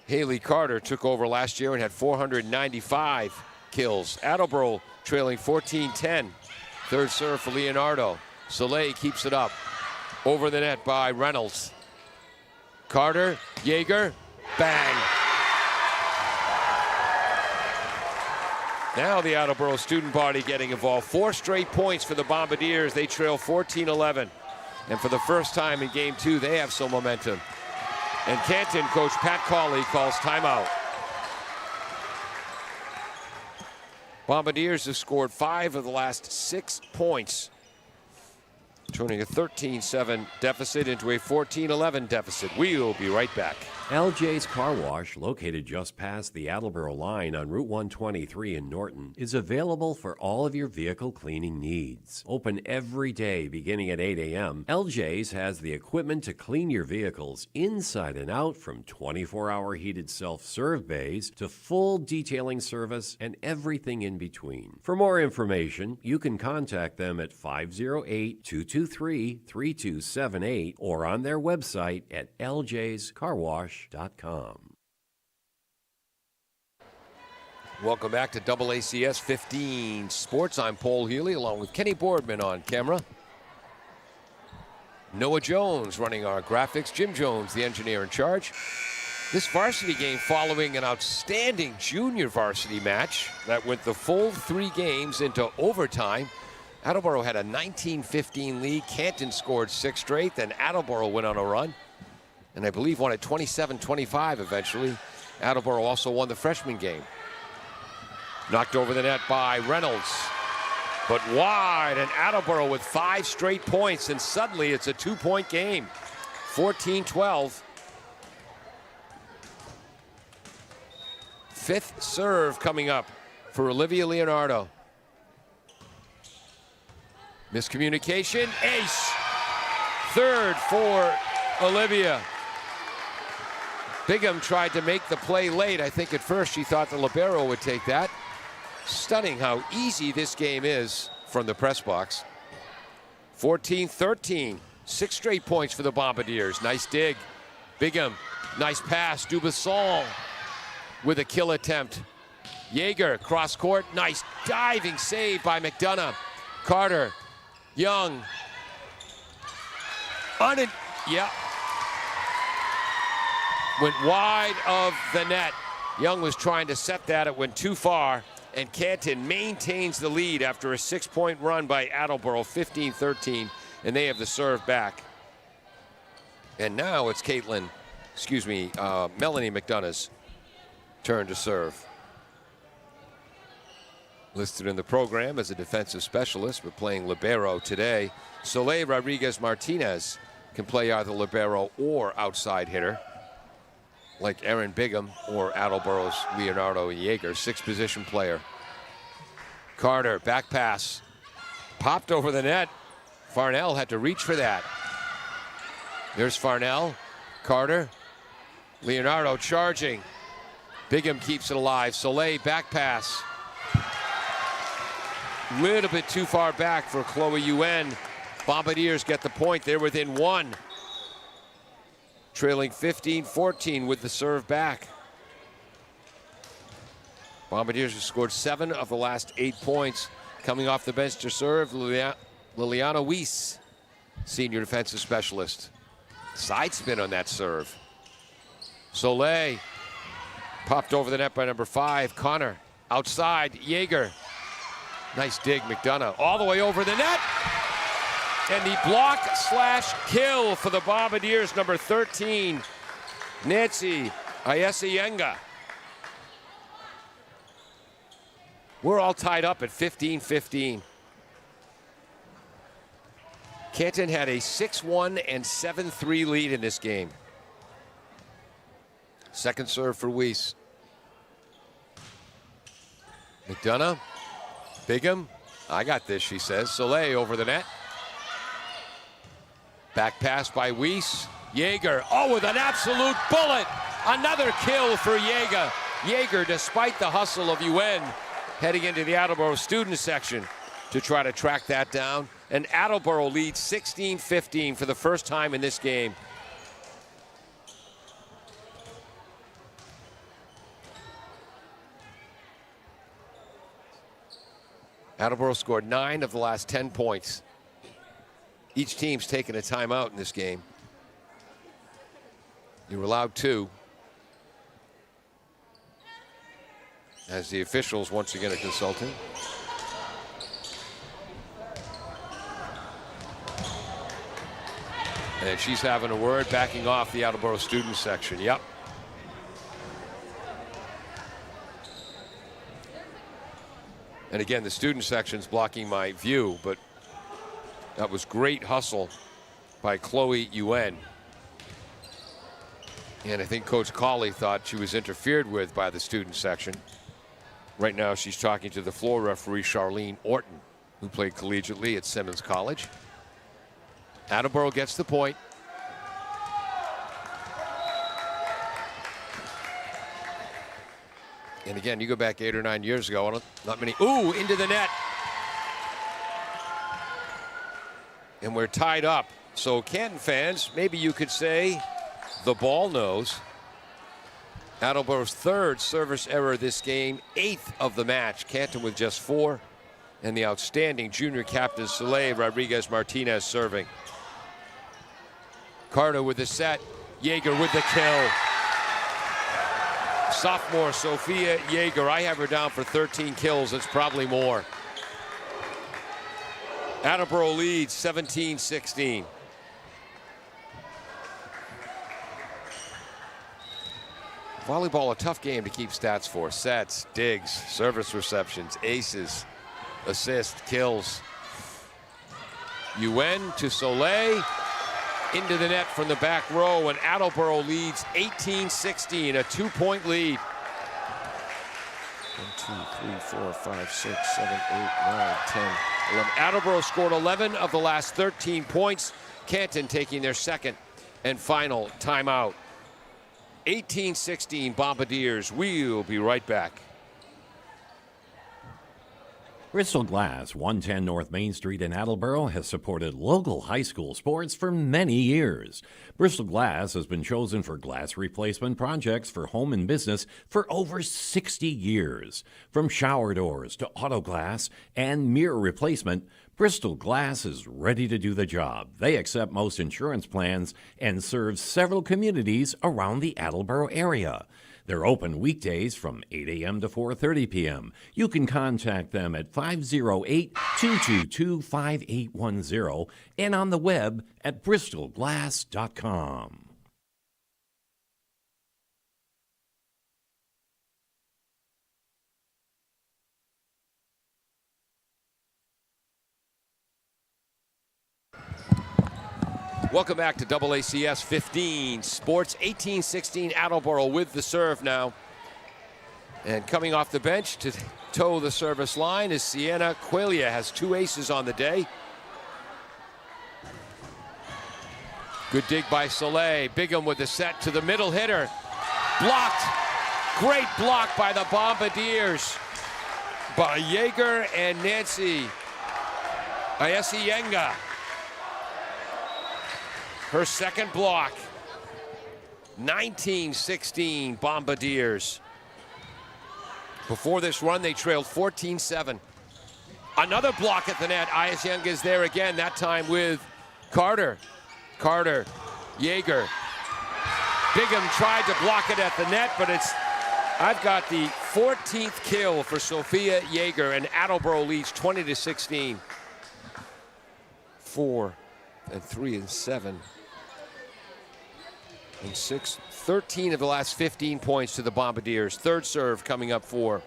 Haley Carter took over last year and had 495 kills. Attleboro trailing 14-10. Third serve for Leonardo. Soleil keeps it up. Over the net by Reynolds. Carter, Yeager, bang. Now the Attleboro student body getting involved. 4 straight points for the Bombardiers. They trail 14-11. And for the first time in game 2, they have some momentum. And Canton coach Pat Cawley calls timeout. Bombardiers have scored 5 of the last 6 points turning a 13-7 deficit into a 14-11 deficit. We'll be right back. LJ's Car Wash, located just past the Attleboro line on Route 123 in Norton, is available for all of your vehicle cleaning needs. Open every day beginning at 8 a.m., LJ's has the equipment to clean your vehicles inside and out, from 24-hour heated self-serve bays to full detailing service and everything in between. For more information, you can contact them at 508-223-3278 or on their website at ljscarwash.com. Welcome back to AACS 15 Sports. I'm Paul Healy along with Kenny Boardman on camera. Noah Jones running our graphics. Jim Jones, the engineer in charge. This varsity game following an outstanding junior varsity match that went the full 3 games into overtime. Attleboro had a 19-15 lead. Canton scored 6 straight. Then Attleboro went on a run, and I believe won at 27-25 eventually. Attleboro also won the freshman game. Knocked over the net by Reynolds, but wide, and Attleboro with 5 straight points, and suddenly it's a 2-point game. 14-12. 5th serve coming up for Olivia Leonardo. Miscommunication, ace. 3rd for Olivia. Bigham tried to make the play late. I think at first she thought the libero would take that. Stunning how easy this game is from the press box. 14-13, 6 straight points for the Bombardiers. Nice dig. Bigham, nice pass. Dubasson with a kill attempt. Yeager, cross court, nice diving save by McDonough. Carter, Young. Yeah. Went wide of the net. Young was trying to set that. It went too far. And Canton maintains the lead after a 6-point run by Attleboro, 15-13. And they have the serve back. And now it's Melanie McDonough's turn to serve. Listed in the program as a defensive specialist, but playing libero today. Soleil Rodriguez-Martinez can play either libero or outside hitter, like Aaron Bigham or Attleboro's Leonardo Yeager, 6-position player. Carter, back pass, popped over the net. Farnell had to reach for that. There's Farnell, Carter, Leonardo charging. Bigham keeps it alive. Soleil, back pass. Little bit too far back for Chloe Yuen. Bombardiers get the point. They're within 1. Trailing 15-14 with the serve back. Bombardiers have scored 7 of the last 8 points. Coming off the bench to serve, Liliana Weiss, senior defensive specialist. Side spin on that serve. Soleil popped over the net by number 5, Connor. Outside, Yeager. Nice dig, McDonough. All the way over the net. And the block/kill for the Bombardiers, number 13, Nancy Ayesienga. We're all tied up at 15-15. Canton had a 6-1 and 7-3 lead in this game. Second serve for Weiss. McDonough, Bigham, I got this, she says. Soleil over the net. Back pass by Weiss. Yeager, with an absolute bullet. Another kill for Yeager. Yeager, despite the hustle of Yuen, heading into the Attleboro student section to try to track that down. And Attleboro leads 16-15 for the first time in this game. Attleboro scored 9 of the last 10 points. Each team's taken a timeout in this game. You're allowed 2. As the officials once again are consulting. And she's having a word, backing off the Attleboro student section. Yep. And again, the student section's blocking my view, but That was great hustle by Chloe Yuen. And I think Coach Colley thought she was interfered with by the student section. Right now she's talking to the floor referee, Charlene Orton, who played collegiately at Simmons College. Attleboro gets the point. And again, you go back 8 or 9 years ago, not many. Ooh, into the net. And we're tied up. So Canton fans, maybe you could say the ball knows. Attleboro's 3rd service error this game, 8th of the match. Canton with just 4. And the outstanding junior captain Soleil Rodriguez Martinez serving. Carter with the set. Yeager with the kill. Sophomore Sophia Yeager. I have her down for 13 kills. It's probably more. Attleboro leads 17-16. Volleyball, a tough game to keep stats for. Sets, digs, service receptions, aces, assists, kills. Yuen to Soleil. Into the net from the back row, and Attleboro leads 18-16, a 2-point lead. 1, 2, 3, 4, 5, 6, 7, 8, 9, 10, 11. Attleboro scored 11 of the last 13 points. Canton taking their second and final timeout. 18-16 Bombardiers. We'll be right back. Bristol Glass, 110 North Main Street in Attleboro, has supported local high school sports for many years. Bristol Glass has been chosen for glass replacement projects for home and business for over 60 years. From shower doors to auto glass and mirror replacement, Bristol Glass is ready to do the job. They accept most insurance plans and serve several communities around the Attleboro area. They're open weekdays from 8 a.m. to 4:30 p.m. You can contact them at 508-222-5810 and on the web at bristolglass.com. Welcome back to AACS 15 Sports. 18-16 Attleboro with the serve now. And coming off the bench to toe the service line is Sienna Qualia. Has 2 aces on the day. Good dig by Soleil. Bigham with the set to the middle hitter. Blocked. Great block by the Bombardiers. By Yeager and Nancy Ayesienga. Her second block. 19-16 Bombardiers. Before this run, they trailed 14-7. Another block at the net. Ayesienga is there again, that time with Carter. Carter, Yeager. Bigham tried to block it at the net, but I've got the 14th kill for Sophia Yeager, and Attleboro leads 20-16. 4 and 3 and 7. And 13 of the last 15 points to the Bombardiers. Third serve coming up for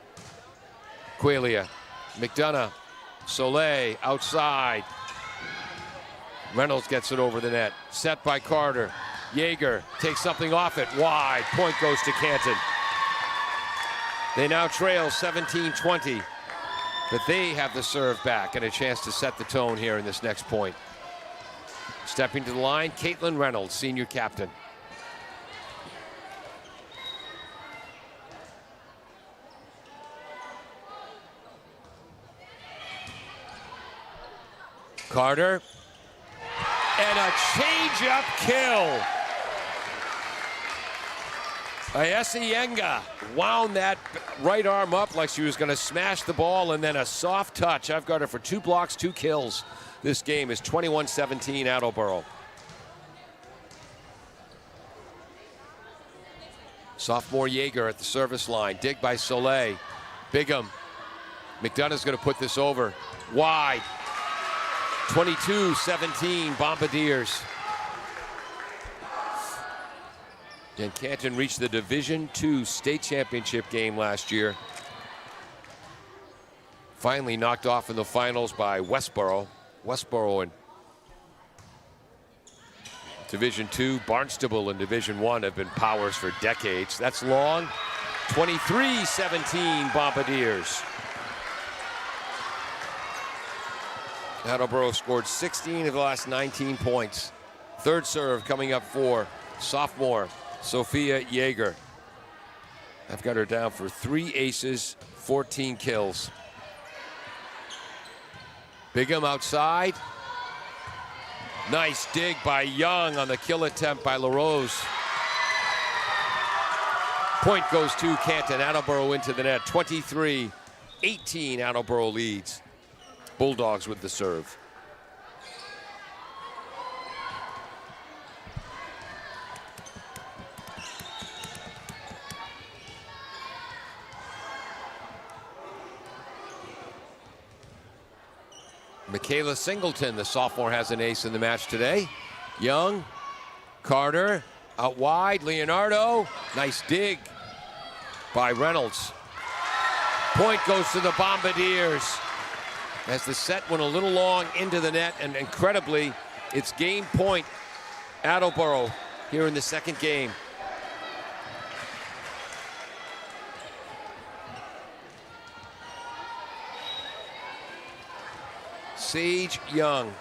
Qualia. McDonough, Soleil outside. Reynolds gets it over the net. Set by Carter. Yeager takes something off it. Wide. Point goes to Canton. They now trail 17-20. But they have the serve back and a chance to set the tone here in this next point. Stepping to the line, Caitlin Reynolds, senior captain. Carter, and a change-up kill. Ayesienga wound that right arm up like she was going to smash the ball, and then a soft touch. I've got her for 2 blocks, 2 kills. This game is 21-17 Attleboro. Sophomore Yeager at the service line. Dig by Soleil. Bigham. McDonough's going to put this over. Wide. 22-17 Bombardiers. And Canton reached the Division II state championship game last year. Finally knocked off in the finals by Westboro. Westboro and Division II, Barnstable in Division I have been powers for decades. That's long. 23-17 Bombardiers. Attleboro scored 16 of the last 19 points. Third serve coming up for sophomore Sophia Yeager. I've got her down for 3 aces, 14 kills. Bigham outside. Nice dig by Young on the kill attempt by LaRose. Point goes to Canton. Attleboro into the net. 23-18 Attleboro leads. Bulldogs with the serve. Michaela Singleton, the sophomore, has an ace in the match today. Young, Carter, out wide, Leonardo. Nice dig by Reynolds. Point goes to the Bombardiers as the set went a little long into the net, and incredibly, it's game point Attleboro here in the second game. Sage Young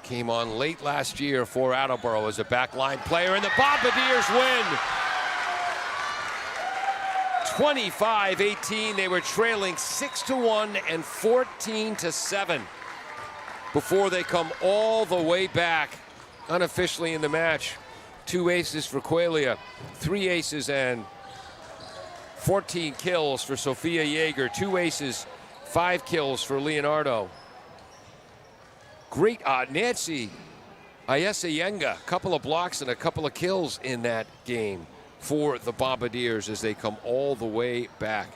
came on late last year for Attleboro as a backline player, and the Bombardiers win. 25-18. They were trailing 6-1 and 14-7 before they come all the way back unofficially in the match. 2 aces for Qualia, 3 aces and 14 kills for Sophia Yeager, 2 aces, 5 kills for Leonardo. Great, Nancy Ayasayenga, a couple of blocks and a couple of kills in that game for the Bombardiers as they come all the way back.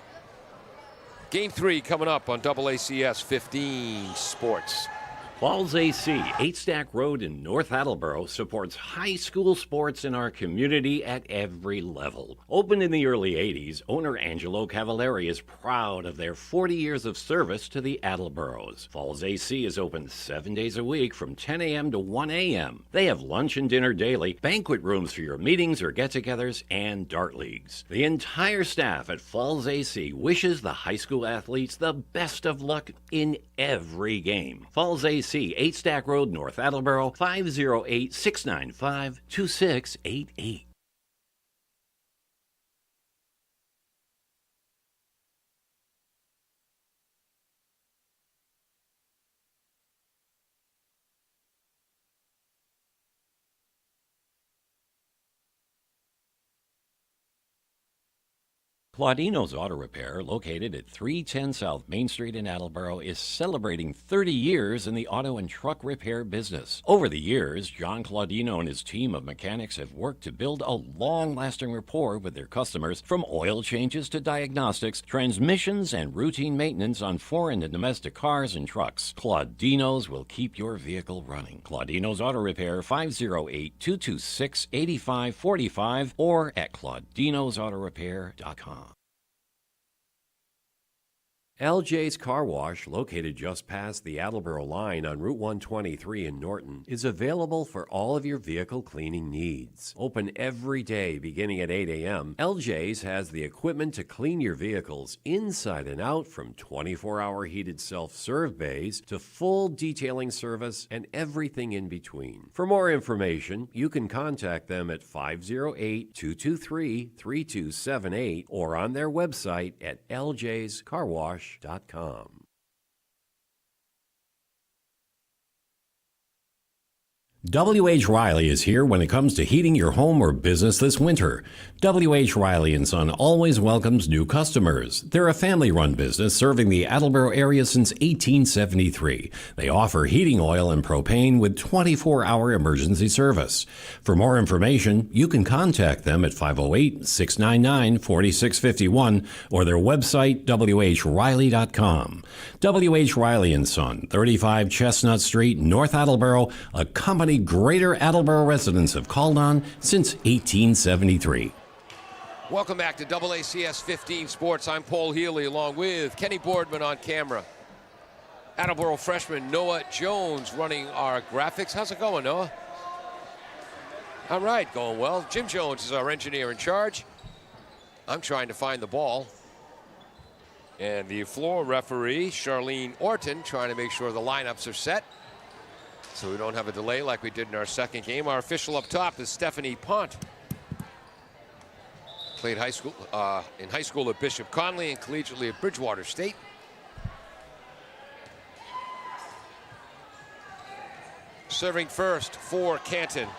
Game 3 coming up on AACS 15 Sports. Falls AC, 8-Stack Road in North Attleboro, supports high school sports in our community at every level. Opened in the early 80s, owner Angelo Cavallari is proud of their 40 years of service to the Attleboros. Falls AC is open 7 days a week from 10 a.m. to 1 a.m. They have lunch and dinner daily, banquet rooms for your meetings or get-togethers, and dart leagues. The entire staff at Falls AC wishes the high school athletes the best of luck in every game. Falls AC, 8-Stack Road, North Attleboro, 508-695-2688. Claudino's Auto Repair, located at 310 South Main Street in Attleboro, is celebrating 30 years in the auto and truck repair business. Over the years, John Claudino and his team of mechanics have worked to build a long-lasting rapport with their customers, from oil changes to diagnostics, transmissions, and routine maintenance on foreign and domestic cars and trucks. Claudino's will keep your vehicle running. Claudino's Auto Repair, 508-226-8545, or at claudinosautorepair.com. LJ's Car Wash, located just past the Attleboro line on Route 123 in Norton, is available for all of your vehicle cleaning needs. Open every day beginning at 8 a.m., LJ's has the equipment to clean your vehicles inside and out, from 24-hour heated self-serve bays to full detailing service and everything in between. For more information, you can contact them at 508-223-3278 or on their website at ljscarwash.com. W.H. Riley is here when it comes to heating your home or business this winter. W.H. Riley & Son always welcomes new customers. They're a family-run business serving the Attleboro area since 1873. They offer heating oil and propane with 24-hour emergency service. For more information, you can contact them at 508-699-4651 or their website, whriley.com. W.H. Riley & Son, 35 Chestnut Street, North Attleboro, a company Greater Attleboro residents have called on since 1873. Welcome back to AACS 15 Sports. I'm Paul Healy along with Kenny Boardman on camera. Attleboro freshman Noah Jones running our graphics. How's it going, Noah? All right, going well. Jim Jones is our engineer in charge. I'm trying to find the ball. And the floor referee, Charlene Orton, trying to make sure the lineups are set so we don't have a delay like we did in our second game. Our official up top is Stephanie Pont. Played in high school at Bishop Conley and collegiately at Bridgewater State. Serving first for Canton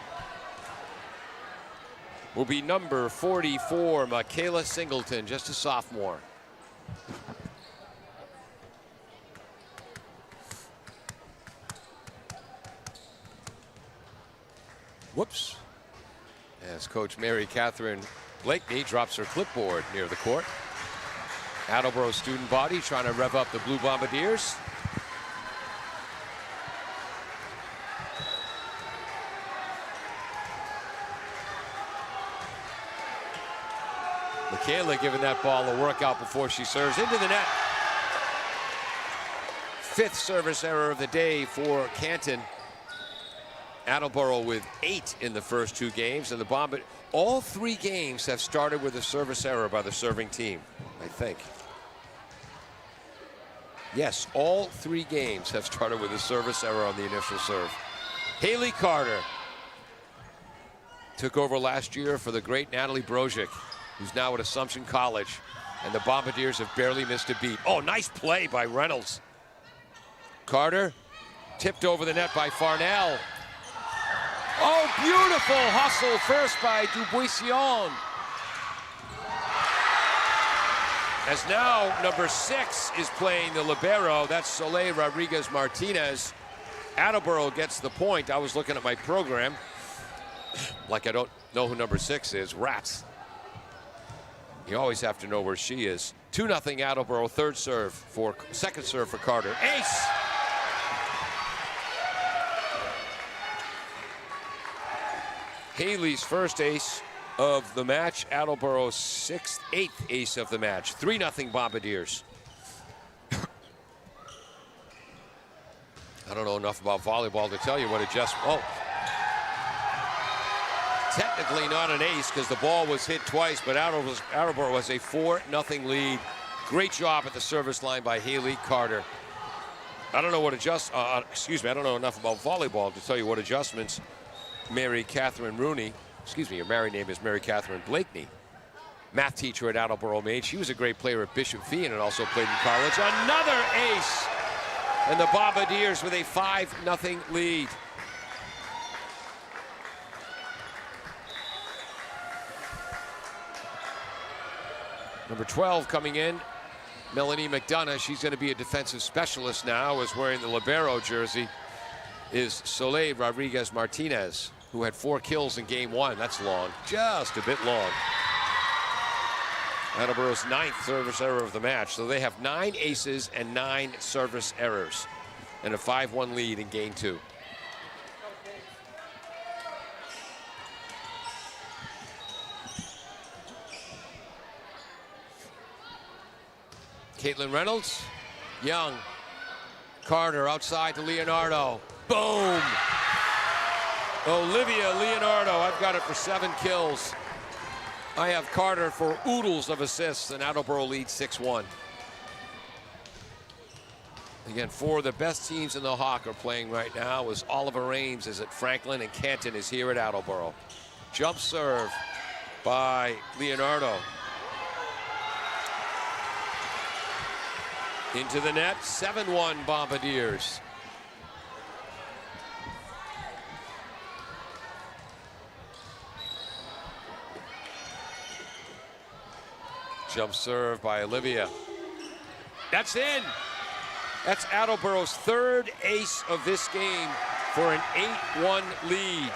will be number 44, Michaela Singleton, just a sophomore. Whoops. As Coach Mary Catherine Blakeney drops her clipboard near the court. Attleboro student body trying to rev up the Blue Bombardiers. Michaela giving that ball a workout before she serves into the net. Fifth service error of the day for Canton. Attleboro with 8 in the first 2 games, and the all 3 games have started with a service error by the serving team, I think. Yes, all 3 games have started with a service error on the initial serve. Haley Carter took over last year for the great Natalie Brozic, who's now at Assumption College, and the Bombardiers have barely missed a beat. Oh, nice play by Reynolds. Carter tipped over the net by Farnell. Oh, beautiful hustle first by Dubuisson. As now number 6 is playing the libero. That's Soleil Rodriguez Martinez. Attleboro gets the point. I was looking at my program like I don't know who number 6 is. Rats. You always have to know where she is. 2-0 Attleboro. Second serve for Carter. Ace. Haley's first ace of the match. Attleboro's 8th ace of the match. 3-0 Bombardiers. I don't know enough about volleyball to tell you what it just. Oh. Technically not an ace because the ball was hit twice, but Attleboro was a 4-0 lead. Great job at the service line by Haley Carter. I don't know what I don't know enough about volleyball to tell you what adjustments Mary Catherine Rooney, her married name is Mary Catherine Blakeney, math teacher at Attleboro made. She was a great player at Bishop Fee and also played in college. Another ace, and the Bombardiers with a 5-0 lead. Number 12 coming in, Melanie McDonough. She's going to be a defensive specialist now, is wearing the libero jersey, is Soleil Rodriguez Martinez, who had 4 kills in game 1. That's long, just a bit long. Attleboro's 9th service error of the match. So they have 9 aces and 9 service errors and a 5-1 lead in game 2. Caitlin Reynolds, Young, Carter outside to Leonardo. Boom! Olivia Leonardo, I've got it for 7 kills. I have Carter for oodles of assists, and Attleboro leads 6-1. Again, 4 of the best teams in the Hawk are playing right now, as Oliver Ames is at Franklin and Canton is here at Attleboro. Jump serve by Leonardo. Into the net, 7-1 Bombardiers. Jump serve by Olivia. That's in. That's Attleboro's 3rd ace of this game for an 8-1 lead.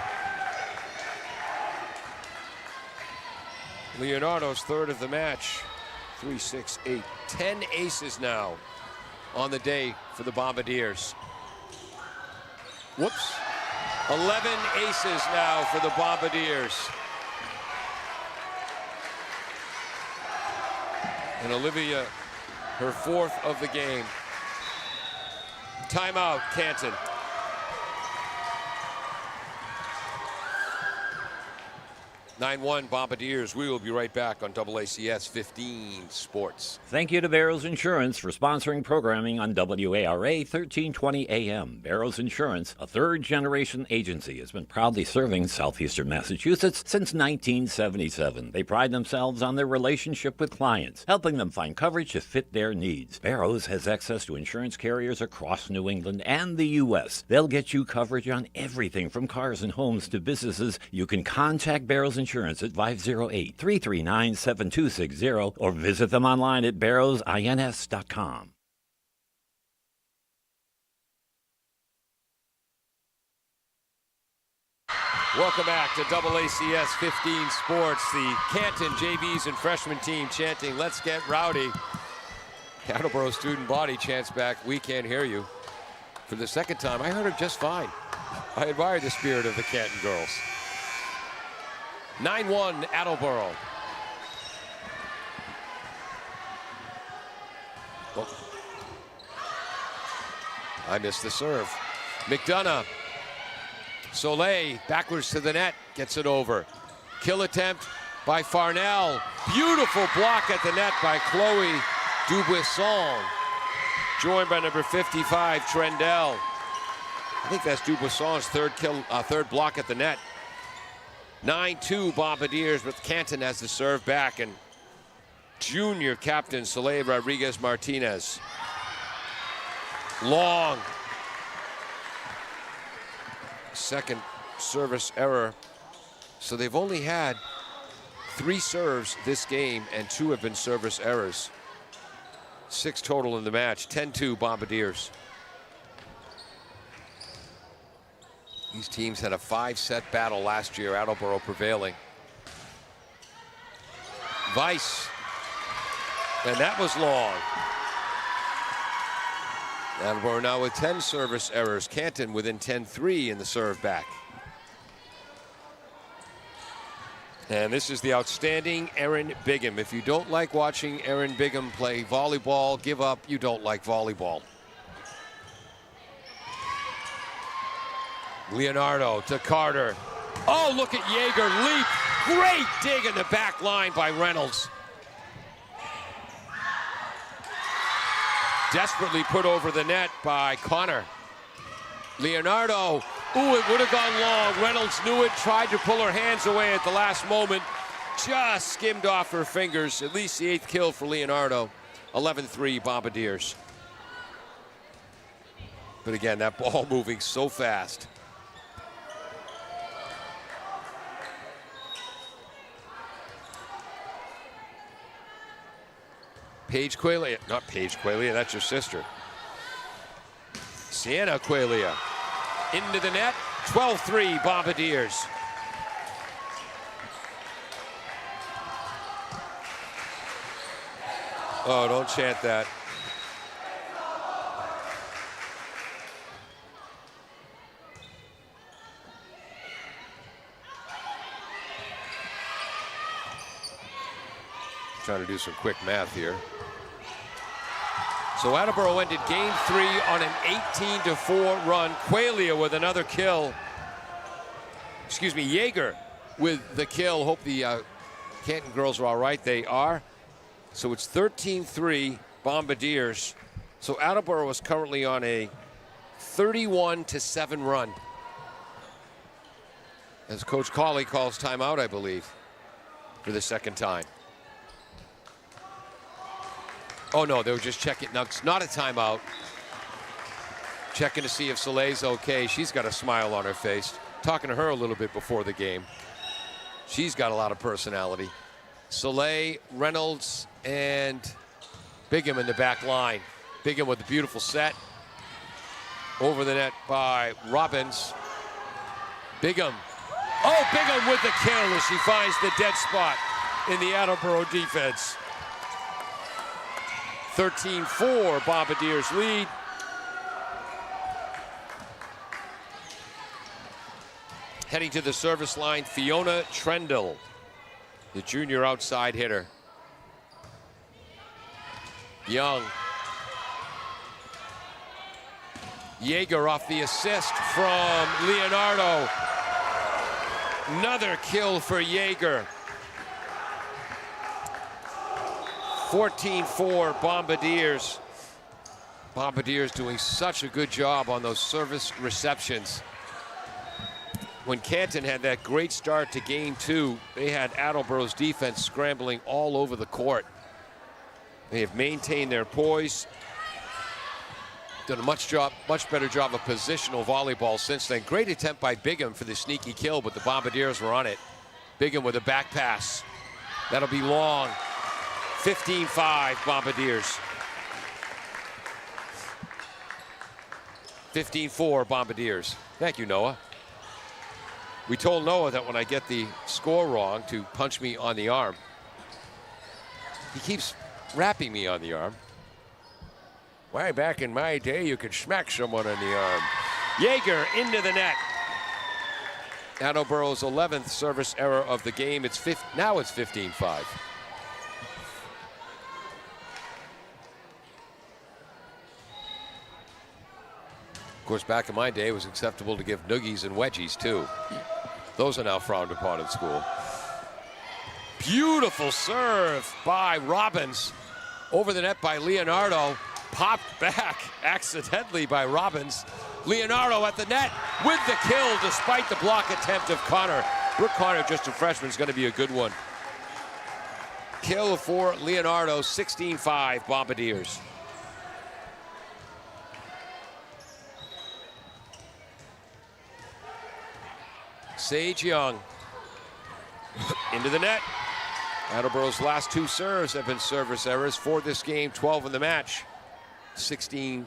Leonardo's 3rd of the match. 3, 6, 8, 10 aces now on the day for the Bombardiers. Whoops. 11 aces now for the Bombardiers. And Olivia, her 4th of the game. Timeout, Canton. 9-1 Bombardiers. We will be right back on AACS 15 Sports. Thank you to Barrows Insurance for sponsoring programming on WARA 1320 AM. Barrows Insurance, a third-generation agency, has been proudly serving southeastern Massachusetts since 1977. They pride themselves on their relationship with clients, helping them find coverage to fit their needs. Barrows has access to insurance carriers across New England and the U.S. They'll get you coverage on everything from cars and homes to businesses. You can contact Barrows Insurance at 508-339-7260 or visit them online at barrowsins.com. Welcome back to AACS 15 Sports. The Canton JVs and freshman team chanting, "Let's get rowdy." Attleboro student body chants back, "We can't hear you." For the second time, I heard it just fine. I admire the spirit of the Canton girls. 9-1 Attleboro. Oh. I missed the serve. McDonough. Soleil backwards to the net, gets it over. Kill attempt by Farnell. Beautiful block at the net by Chloe Dubuisson. Joined by number 55, Trendell. I think that's Dubuisson's third block at the net. 9-2 Bombardiers, with Canton as the serve back, and junior captain Soleil Rodriguez Martinez. Long. Second service error. So they've only had 3 serves this game, and 2 have been service errors. 6 total in the match. 10-2 Bombardiers. These teams had a 5-set battle last year, Attleboro prevailing. Weiss, and that was long. Attleboro now with 10 service errors. Canton within 10-3 in the serve back. And this is the outstanding Erin Bigham. If you don't like watching Erin Bigham play volleyball, give up. You don't like volleyball. Leonardo to Carter. Oh, look at Yeager leap. Great dig in the back line by Reynolds. Desperately put over the net by Connor. Leonardo. Ooh, it would have gone long. Reynolds knew it, tried to pull her hands away at the last moment. Just skimmed off her fingers. At least the 8th kill for Leonardo. 11-3 Bombardiers. But again, that ball moving so fast. Paige Qualia, not Paige Qualia, that's your sister. Sienna Qualia into the net, 12-3 Bombardiers. Oh, don't chant that. Trying to do some quick math here. So Attleboro ended game 3 on an 18-4 run. Qualia with another kill. Excuse me, Yeager with the kill. Hope the Canton girls are all right. They are. So it's 13-3 Bombardiers. So Attleboro is currently on a 31-7 run. As Coach Cawley calls timeout, I believe, for the second time. Oh, no, they were just checking. Now, it's not a timeout. Checking to see if Soleil's okay. She's got a smile on her face. Talking to her a little bit before the game. She's got a lot of personality. Soleil, Reynolds, and Bigham in the back line. Bigham with a beautiful set. Over the net by Robbins. Bigham. Oh, Bigham with the kill as she finds the dead spot in the Attleboro defense. 13-4, Bombardiers lead. Heading to the service line, Fiona Trendle, the junior outside hitter. Young. Yeager off the assist from Leonardo. Another kill for Yeager. 14-4 Bombardiers. Bombardiers doing such a good job on those service receptions. When Canton had that great start to game 2, they had Attleboro's defense scrambling all over the court. They have maintained their poise. Done a much better job of positional volleyball since then. Great attempt by Bigham for the sneaky kill, but the Bombardiers were on it. Bigham with a back pass. That'll be long. 15-5 Bombardiers. 15-4 Bombardiers. Thank you, Noah. We told Noah that when I get the score wrong to punch me on the arm. He keeps rapping me on the arm. Why, back in my day, you could smack someone on the arm. Yeager into the net. Attleboro's 11th service error of the game. Now it's 15-5. Of course, back in my day, it was acceptable to give noogies and wedgies, too. Those are now frowned upon in school. Beautiful serve by Robbins. Over the net by Leonardo. Popped back accidentally by Robbins. Leonardo at the net with the kill despite the block attempt of Connor. Brooke Connor, just a freshman, is going to be a good one. Kill for Leonardo, 16-5 Bombardiers. Sage Young into the net. Attleboro's last 2 serves have been service errors for this game, 12 in the match. 16-6,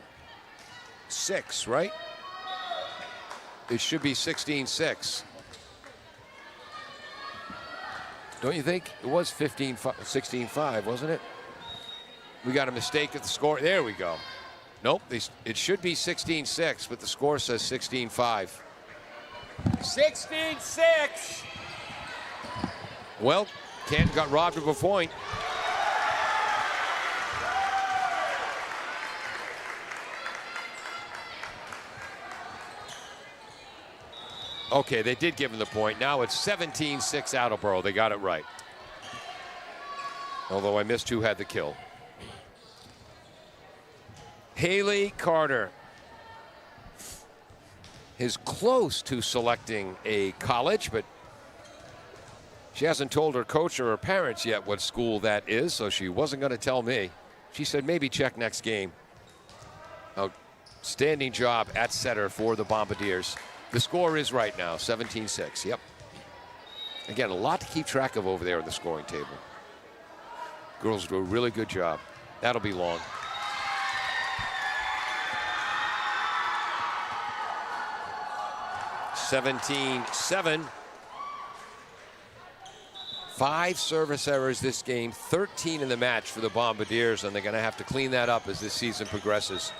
right? It should be 16-6. Don't you think? It was 16-5, wasn't it? We got a mistake at the score. There we go. Nope, it should be 16-6, but the score says 16-5. 16-6. Well, Canton got robbed of a point. Okay, they did give him the point. Now it's 17-6 Attleboro. They got it right. Although I missed who had the kill. Haley Carter is close to selecting a college, but she hasn't told her coach or her parents yet what school that is, so she wasn't going to tell me. She said maybe check next game. Outstanding job at setter for the Bombardiers. The score is right now, 17-6. Yep. Again, a lot to keep track of over there in the scoring table. Girls do a really good job. That'll be long. (17-7). 5 service errors this game, 13 in the match for the Bombardiers, and they're going to have to clean that up as this season progresses.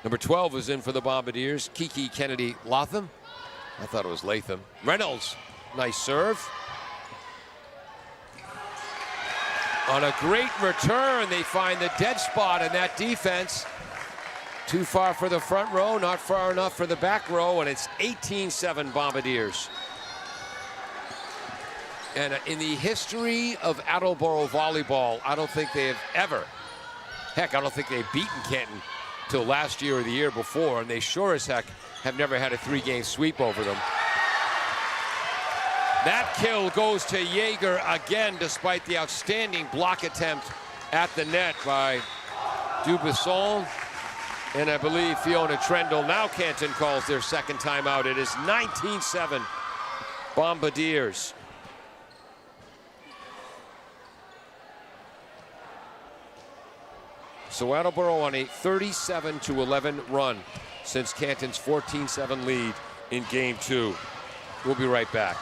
Number 12 is in for the Bombardiers, Kiki Kennedy Latham. I thought it was Latham. Reynolds, nice serve. On a great return, they find the dead spot in that defense. Too far for the front row, not far enough for the back row, and it's 18-7 Bombardiers. And in the history of Attleboro volleyball, I don't think they have ever, heck, I don't think they've beaten Canton till last year or the year before, and they sure as heck have never had a 3-game sweep over them. That kill goes to Yeager again, despite the outstanding block attempt at the net by Dubisson and I believe Fiona Trendle. Now Canton calls their second timeout. It is 19-7 Bombardiers. So Attleboro on a 37-11 run since Canton's 14-7 lead in game 2. We'll be right back.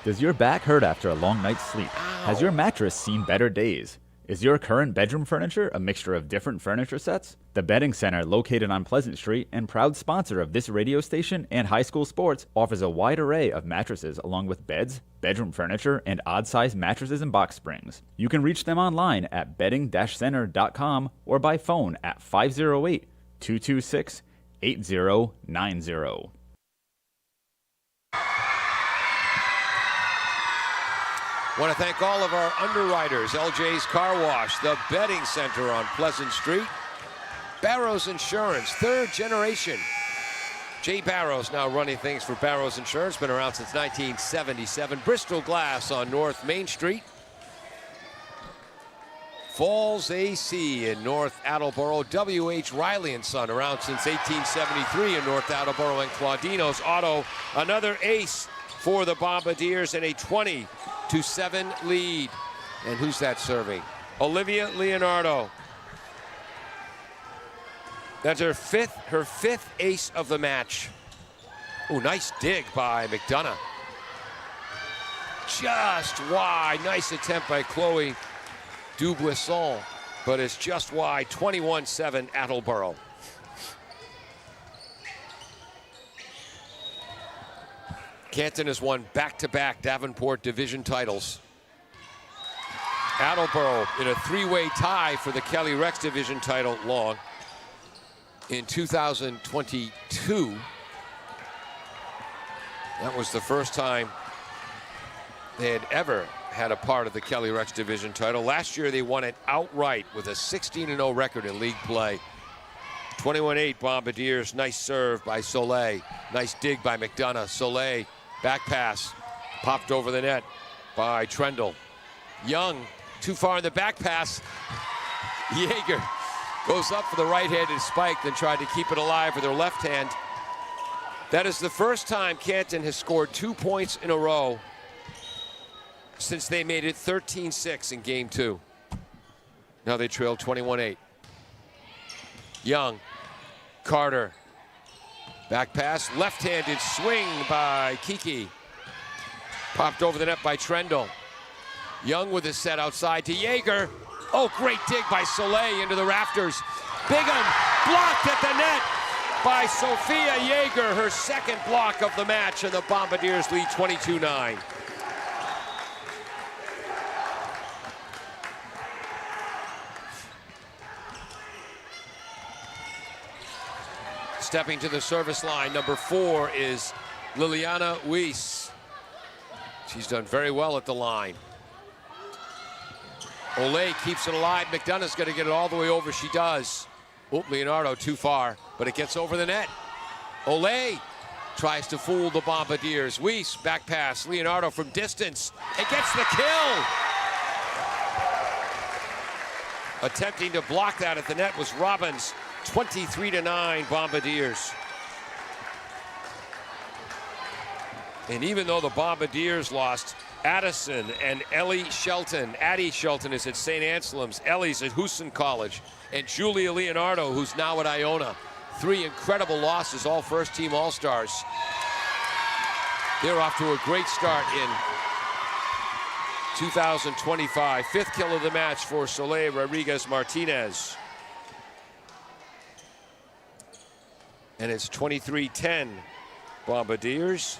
Does your back hurt after a long night's sleep? Ow. Has your mattress seen better days? Is your current bedroom furniture a mixture of different furniture sets? The Bedding Center, located on Pleasant Street and proud sponsor of this radio station and high school sports, offers a wide array of mattresses along with beds, bedroom furniture, and odd-sized mattresses and box springs. You can reach them online at bedding-center.com or by phone at 508 226-8090. Want to thank all of our underwriters, LJ's Car Wash, the Betting Center on Pleasant Street, Barrows Insurance, third generation. Jay Barrows now running things for Barrows Insurance, been around since 1977. Bristol Glass on North Main Street. Falls AC in North Attleboro. W.H. Riley & Son, around since 1873 in North Attleboro. And Claudino's Auto, another ace for the Bombardiers, and a 20-7 lead. And who's that serving? Olivia Leonardo. That's her fifth ace of the match. Oh, nice dig by McDonough. Just wide. Nice attempt by Chloe Dubuisson, but it's just wide. 21-7 Attleboro. Canton has won back-to-back Davenport Division titles. Attleboro in a three-way tie for the Kelly Rex Division title long. In 2022, that was the first time they had ever had a part of the Kelly Rex Division title. Last year they won it outright with a 16-0 record in league play. 21-8 Bombardiers. Nice serve by Soleil. Nice dig by McDonough. Soleil, back pass, popped over the net by Trendle. Young, too far in the back pass. Yeager goes up for the right-handed spike, then tried to keep it alive with her left hand. That is the first time Canton has scored 2 points in a row since they made it 13-6 in game 2. Now they trail 21-8. Young, Carter, back pass, left-handed swing by Kiki. Popped over the net by Trendle. Young with a set outside to Yeager. Oh, great dig by Soleil into the rafters. Bigham blocked at the net by Sophia Yeager, her second block of the match, and the Bombardiers lead 22-9. Stepping to the service line, number 4 is Liliana Weiss. She's done very well at the line. Olay keeps it alive. McDonough's going to get it all the way over. She does. Oh, Leonardo too far, but it gets over the net. Olay tries to fool the Bombardiers. Weiss, back pass. Leonardo from distance. It gets the kill. Attempting to block that at the net was Robbins. 23-9 Bombardiers. And even though the Bombardiers lost Addison and Addie Shelton is at St. Anselm's, Ellie's at Houston College, and Julia Leonardo, who's now at Iona. 3 incredible losses, all first-team All-Stars. They're off to a great start in 2025. 5th kill of the match for Soleil Rodriguez-Martinez. And it's 23-10 Bombardiers.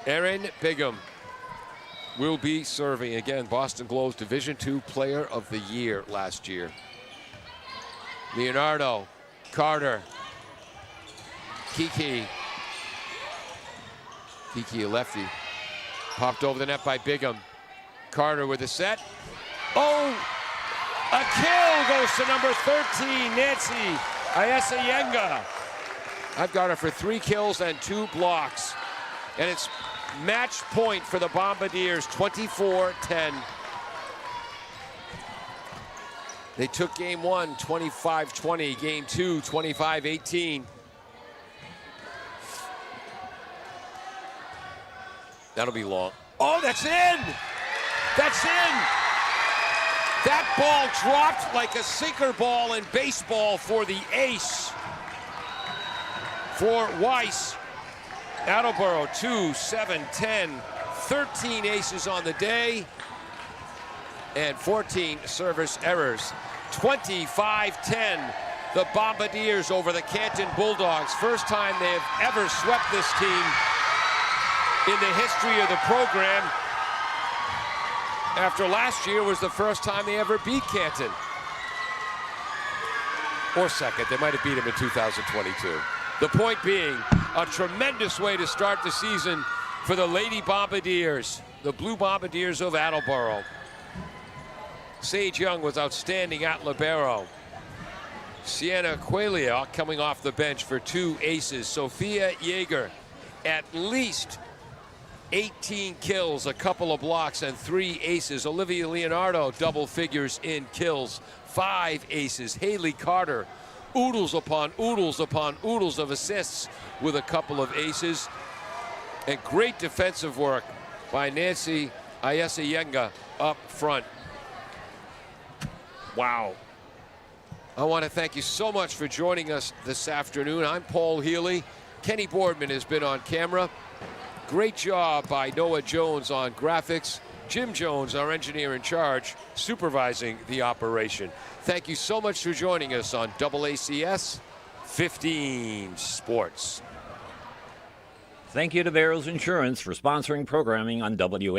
Erin Bigham will be serving. Again, Boston Globe's Division II Player of the Year last year. Leonardo, Carter, Kiki, a lefty. Popped over the net by Bigham. Carter with a set. Oh! A kill goes to number 13, Nancy Ayasayenga. I've got her for 3 kills and 2 blocks. And it's match point for the Bombardiers, 24-10. They took game 1, 25-20. Game 2, 25-18. That'll be long. Oh, that's in! That's in! That ball dropped like a sinker ball in baseball for the ace. For Weiss. Attleboro 2, 7, 10, 13 aces on the day, and 14 service errors. 25-10, the Bombardiers over the Canton Bulldogs. First time they have ever swept this team in the history of the program. After last year was the first time they ever beat Canton. or second. They might have beat him in 2022. The point being, a tremendous way to start the season for the Lady Bombardiers, the Blue Bombardiers of Attleboro. Sage Young was outstanding at libero. Sienna Qualia coming off the bench for 2 aces. Sophia Yeager, at least 18 kills, a couple of blocks, and 3 aces. Olivia Leonardo, double figures in kills, 5 aces. Haley Carter, oodles upon oodles upon oodles of assists with a couple of aces. And great defensive work by Nancy Ayasayenga up front. Wow. I want to thank you so much for joining us this afternoon. I'm Paul Healy. Kenny Boardman has been on camera. Great job by Noah Jones on graphics. Jim Jones, our engineer in charge, supervising the operation. Thank you so much for joining us on AACS 15 Sports. Thank you to Barrows Insurance for sponsoring programming on WA.